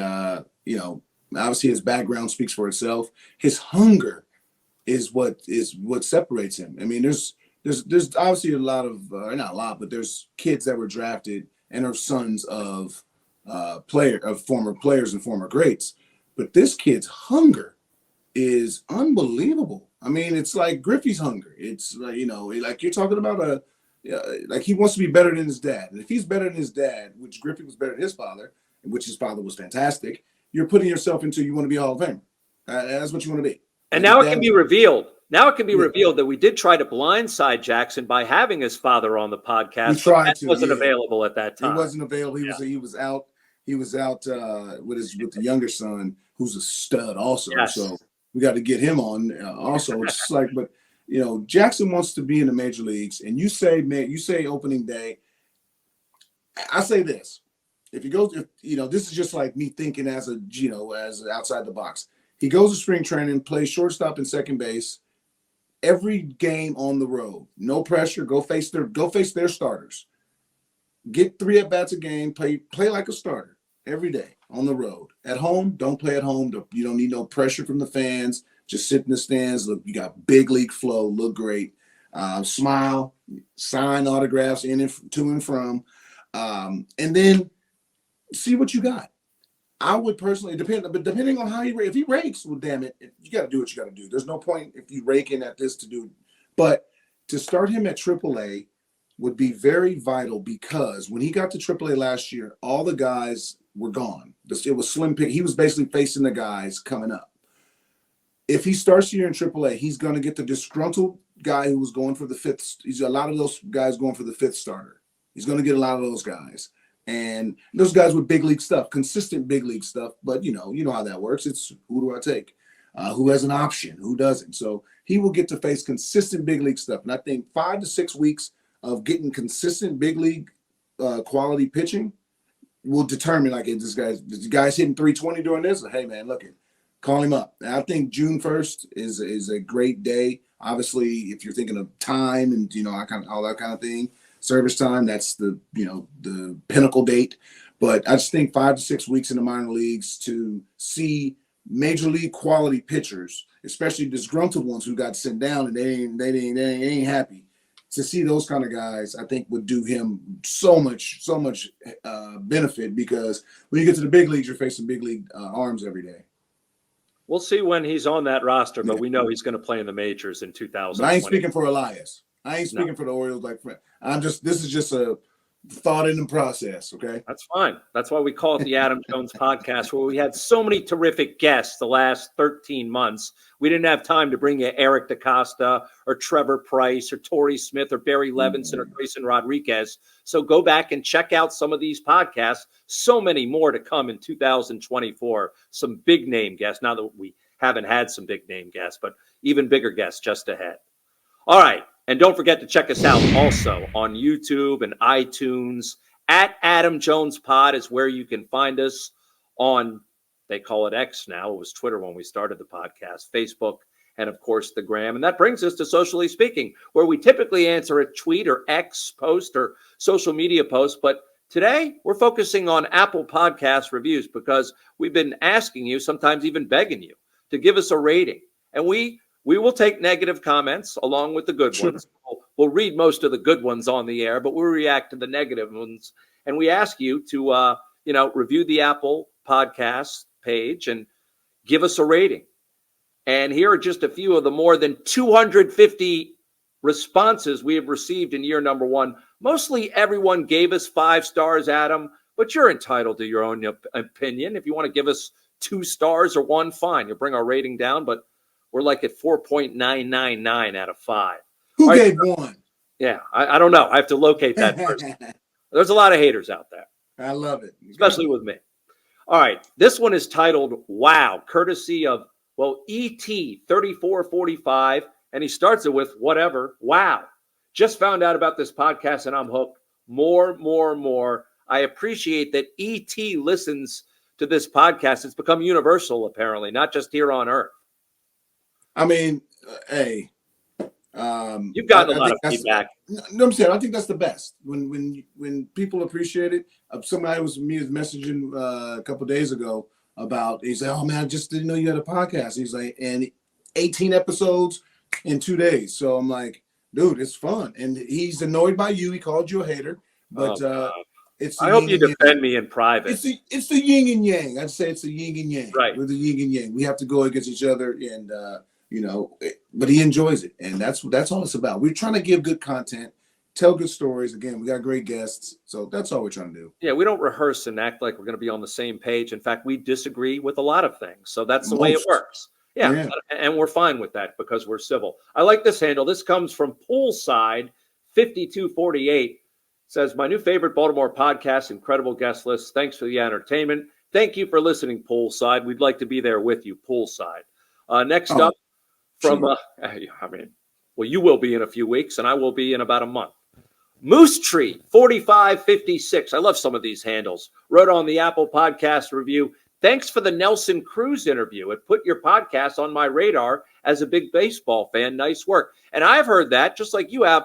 obviously his background speaks for itself. His hunger is what separates him. I mean, there's obviously a lot of, not a lot, but there's kids that were drafted and are sons of former players and former greats. But this kid's hunger is unbelievable. I mean, it's like Griffey's hunger. It's like, like you're talking about like he wants to be better than his dad. And if he's better than his dad, which Griffey was better than his father, and which his father was fantastic, you're putting yourself into you want to be a Hall of Famer. That's what you want to be. And now it can be revealed. Now it can be revealed that we did try to blindside Jackson by having his father on the podcast. We tried that to. Wasn't available at that time. He wasn't available. He was out. He was out with the younger son, who's a stud also. Yes. So we got to get him on also. It's just like, but Jackson wants to be in the major leagues, and you say opening day. I say this: if this is just like me thinking as outside the box. He goes to spring training, plays shortstop and second base. Every game on the road, no pressure. Go face their starters. Get 3 at-bats a game. Play like a starter every day on the road. At home, don't play at home. You don't need no pressure from the fans. Just sit in the stands. Look, you got big league flow. Look great. Smile. Sign autographs to and from. And then see what you got. I would personally depending on how if he rakes, well, damn it, you got to do what you got to do. There's no point if you rake in at this to do, but to start him at AAA would be very vital because when he got to AAA last year, all the guys were gone. It was slim pick. He was basically facing the guys coming up. If he starts here in AAA, he's going to get the disgruntled guy who was going for the fifth. He's a lot of those guys going for the fifth starter. He's going to get a lot of those guys. And those guys with big league stuff, consistent big league stuff. But you know how that works. It's who do I take? Who has an option? Who doesn't? So he will get to face consistent big league stuff. And I think 5 to 6 weeks of getting consistent big league quality pitching will determine like if this guy's hitting 320 during this. Hey man, look it, call him up. And I think June 1st is a great day. Obviously, if you're thinking of time and all that kind of thing. Service time, that's the pinnacle date. But I just think 5 to 6 weeks in the minor leagues to see major league quality pitchers, especially disgruntled ones who got sent down and they ain't happy. To see those kind of guys, I think would do him so much benefit because when you get to the big leagues, you're facing big league arms every day. We'll see when he's on that roster, but we know he's going to play in the majors in 2020. But I ain't speaking for Elias. I ain't speaking for the Orioles. This is just a thought in the process. Okay. That's fine. That's why we call it the Adam Jones Podcast, where we had so many terrific guests the last 13 months. We didn't have time to bring you Eric DaCosta or Trevor Price or Torrey Smith or Barry Levinson or Grayson Rodriguez. So go back and check out some of these podcasts. So many more to come in 2024. Some big name guests. Now that we haven't had some big name guests, but even bigger guests just ahead. All right. And don't forget to check us out also on YouTube and iTunes. At Adam Jones Pod is where you can find us on, they call it X now. It was Twitter when we started the podcast, Facebook, and of course the Gram. And that brings us to Socially Speaking, where we typically answer a tweet or X post or social media post. But today we're focusing on Apple Podcast reviews because we've been asking you, sometimes even begging you, to give us a rating. And we will take negative comments along with the good ones. We'll read most of the good ones on the air, but we'll react to the negative ones. And we ask you to, review the Apple Podcast page and give us a rating. And here are just a few of the more than 250 responses we have received in year number 1. Mostly everyone gave us 5 stars, Adam, but you're entitled to your own opinion. If you want to give us 2 stars or 1, fine. You'll bring our rating down, but we're like at 4.999 out of 5. Who gave 1? Yeah, I don't know. I have to locate that first. There's a lot of haters out there. I love it. Especially with me. All right. This one is titled Wow, courtesy of, ET3445. And he starts it with whatever. Wow. Just found out about this podcast and I'm hooked. More. I appreciate that ET listens to this podcast. It's become universal, apparently, not just here on Earth. I mean, hey. You've gotten a lot of feedback. No, I'm saying I think that's the best when people appreciate it. Somebody was messaging a couple of days ago about. He said, "Oh man, I just didn't know you had a podcast." He's like, and 18 episodes in 2 days. So I'm like, dude, it's fun. And he's annoyed by you. He called you a hater, but it's. I hope you defend me in private. It's the yin and yang. I'd say it's the yin and yang. Right. We're the yin and yang. We have to go against each other and. But he enjoys it, and that's all it's about. We're trying to give good content, tell good stories. Again, we got great guests, so that's all we're trying to do. Yeah, we don't rehearse and act like we're going to be on the same page. In fact, we disagree with a lot of things, so that's the way it works. Yeah, and we're fine with that because we're civil. I like this handle. This comes from Poolside 5248. Says, my new favorite Baltimore podcast, incredible guest list. Thanks for the entertainment. Thank you for listening, Poolside. We'd like to be there with you, Poolside. Next up from, well, you will be in a few weeks, and I will be in about a month. Moose Tree 4556. I love some of these handles. Wrote on the Apple Podcast review. Thanks for the Nelson Cruz interview. It put your podcast on my radar as a big baseball fan. Nice work. And I've heard that, just like you have,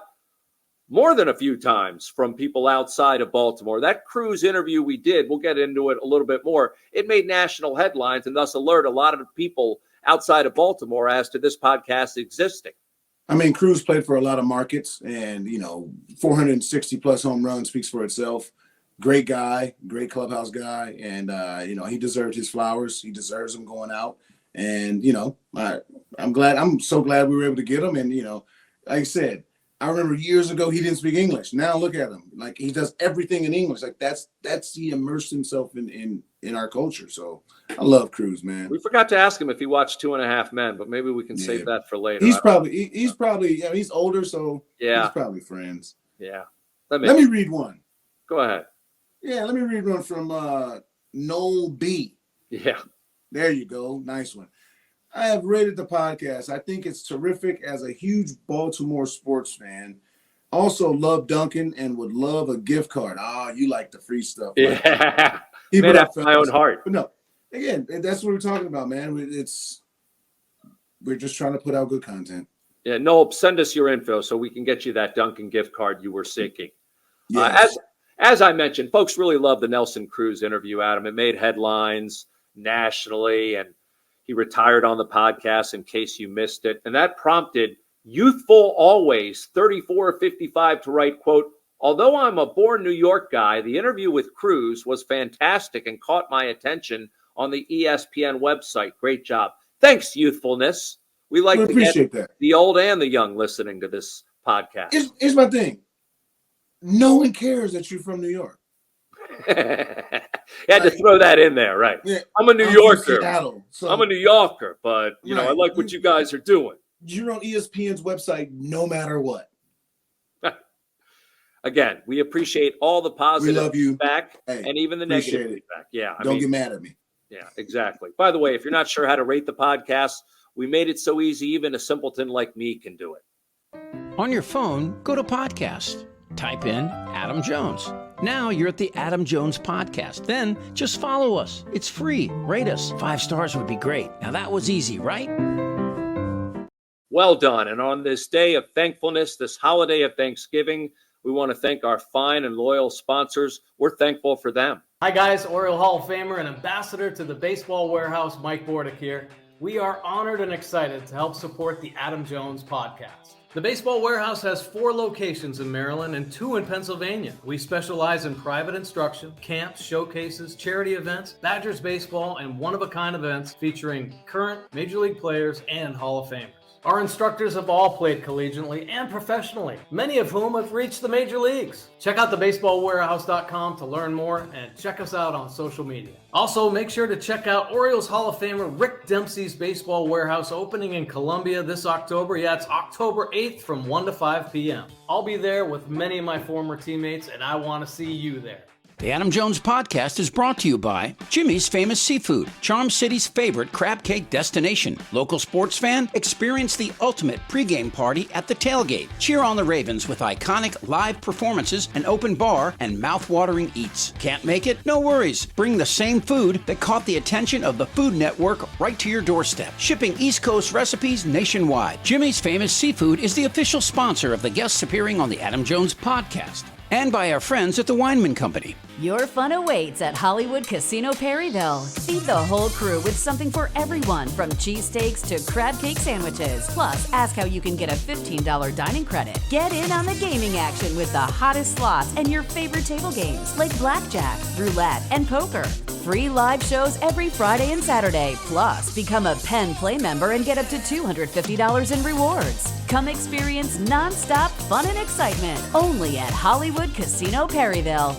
more than a few times from people outside of Baltimore. That Cruz interview we did, we'll get into it a little bit more. It made national headlines and thus alert a lot of people outside of Baltimore as to this podcast existing. I mean, Cruz played for a lot of markets, and 460 plus home runs speaks for itself. Great guy, great clubhouse guy, and he deserved his flowers. He deserves them going out, and I'm so glad we were able to get him. And like I said, I remember years ago he didn't speak English. Now look at him, like he does everything in English. Like that's he immersed himself in our culture. So I love Cruz, man. We forgot to ask him if he watched 2.5 Men, but maybe we can save that for later. He's probably he's older, so he's probably friends. Yeah. Let me read one. Go ahead. Yeah, let me read one from Noel B. Yeah. There you go. Nice one. I have rated the podcast. I think it's terrific as a huge Baltimore sports fan. Also love Duncan and would love a gift card. You like the free stuff. Yeah. Made after my own heart. But no, again, that's what we're talking about, man. We're just trying to put out good content. Yeah, Noel, send us your info so we can get you that Duncan gift card you were seeking. Yes. As I mentioned, folks really love the Nelson Cruz interview, Adam. It made headlines nationally, and he retired on the podcast in case you missed it. And that prompted Youthful Always 3455 to write, quote, although I'm a born New York guy, the interview with Cruz was fantastic and caught my attention on the ESPN website. Great job. Thanks, Youthfulness. We like to appreciate get that. The old and the young listening to this podcast. Here's my thing. No one cares that you're from New York. Had to throw that in there, right? Yeah, I'm a New Yorker. Seattle, so, I'm a New Yorker, but I like what you guys are doing. You're on ESPN's website no matter what. Again, we appreciate all the positive we love you. feedback and even the negative feedback. Yeah, Don't get mad at me. Yeah, exactly. By the way, if you're not sure how to rate the podcast, we made it so easy, even a simpleton like me can do it. On your phone, go to podcast. Type in Adam Jones. Now you're at the Adam Jones Podcast. Then just follow us. It's free. Rate us. 5 stars would be great. Now that was easy, right? Well done. And on this day of thankfulness, this holiday of Thanksgiving, we want to thank our fine and loyal sponsors. We're thankful for them. Hi, guys. Oriole Hall of Famer and ambassador to the Baseball Warehouse, Mike Bordick here. We are honored and excited to help support the Adam Jones Podcast. The Baseball Warehouse has 4 locations in Maryland and 2 in Pennsylvania. We specialize in private instruction, camps, showcases, charity events, Badgers baseball, and one-of-a-kind events featuring current Major League players and Hall of Famers. Our instructors have all played collegiately and professionally, many of whom have reached the major leagues. Check out thebaseballwarehouse.com to learn more and check us out on social media. Also, make sure to check out Orioles Hall of Famer Rick Dempsey's Baseball Warehouse opening in Columbia this October. Yeah, it's October 8th from 1 to 5 p.m. I'll be there with many of my former teammates, and I want to see you there. The Adam Jones Podcast is brought to you by Jimmy's Famous Seafood, Charm City's favorite crab cake destination. Local sports fan, experience the ultimate pregame party at the tailgate. Cheer on the Ravens with iconic live performances, an open bar, and mouth-watering eats. Can't make it? No worries. Bring the same food that caught the attention of the Food Network right to your doorstep. Shipping East Coast recipes nationwide. Jimmy's Famous Seafood is the official sponsor of the guests appearing on the Adam Jones Podcast. And by our friends at the Weinman Company. Your fun awaits at Hollywood Casino Perryville. Feed the whole crew with something for everyone, from cheesesteaks to crab cake sandwiches. Plus, ask how you can get a $15 dining credit. Get in on the gaming action with the hottest slots and your favorite table games like blackjack, roulette, and poker. Free live shows every Friday and Saturday. Plus, become a Penn Play member and get up to $250 in rewards. Come experience non-stop fun and excitement. Only at Hollywood Casino Perryville.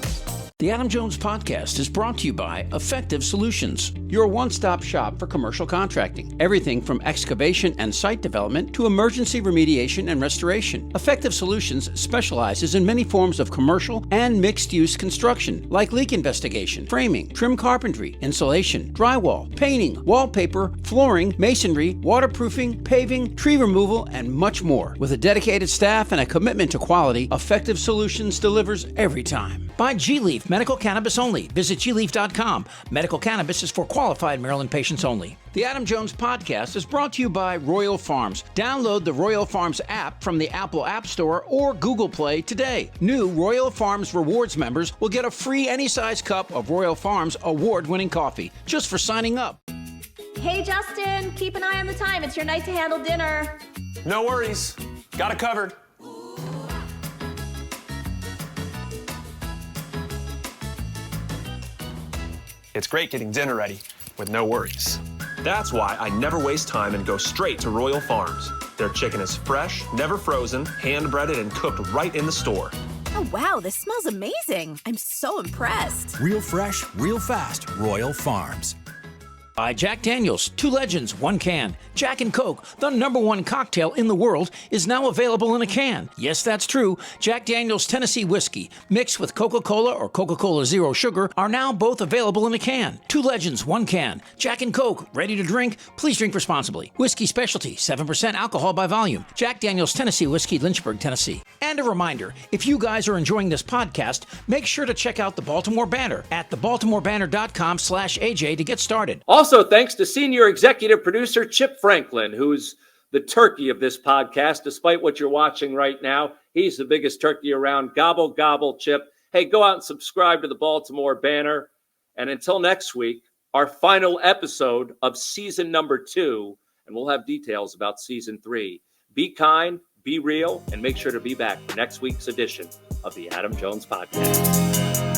The Adam Jones Podcast is brought to you by Effective Solutions, your one-stop shop for commercial contracting. Everything from excavation and site development to emergency remediation and restoration. Effective Solutions specializes in many forms of commercial and mixed-use construction, like leak investigation, framing, trim carpentry, insulation, drywall, painting, wallpaper, flooring, masonry, waterproofing, paving, tree removal, and much more. With a dedicated staff and a commitment to quality, Effective Solutions delivers every time. Buy G-Leaf Medical Cannabis only. Visit gleaf.com. Medical cannabis is for qualified Maryland patients only. The Adam Jones Podcast is brought to you by Royal Farms. Download the Royal Farms app from the Apple App Store or Google Play today. New Royal Farms Rewards members will get a free any-size cup of Royal Farms award-winning coffee just for signing up. Hey, Justin, keep an eye on the time. It's your night to handle dinner. No worries. Got it covered. It's great getting dinner ready with no worries. That's why I never waste time and go straight to Royal Farms. Their chicken is fresh, never frozen, hand-breaded, and cooked right in the store. Oh, wow, this smells amazing. I'm so impressed. Real fresh, real fast. Royal Farms. By Jack Daniels, 2 legends, 1 can. Jack and Coke, the #1 cocktail in the world, is now available in a can. Yes, that's true. Jack Daniels Tennessee Whiskey, mixed with Coca-Cola or Coca-Cola Zero Sugar, are now both available in a can. 2 legends, 1 can. Jack and Coke, ready to drink? Please drink responsibly. Whiskey Specialty, 7% alcohol by volume. Jack Daniels Tennessee Whiskey, Lynchburg, Tennessee. And a reminder, if you guys are enjoying this podcast, make sure to check out the Baltimore Banner at thebaltimorebanner.com/AJ to get started. Also, thanks to senior executive producer Chip Franklin, who's the turkey of this podcast. Despite what you're watching right now, he's the biggest turkey around. Gobble, gobble, Chip. Hey, go out and subscribe to the Baltimore Banner. And until next week, our final episode of season number 2, and we'll have details about season 3. Be kind, be real, and make sure to be back for next week's edition of the Adam Jones Podcast.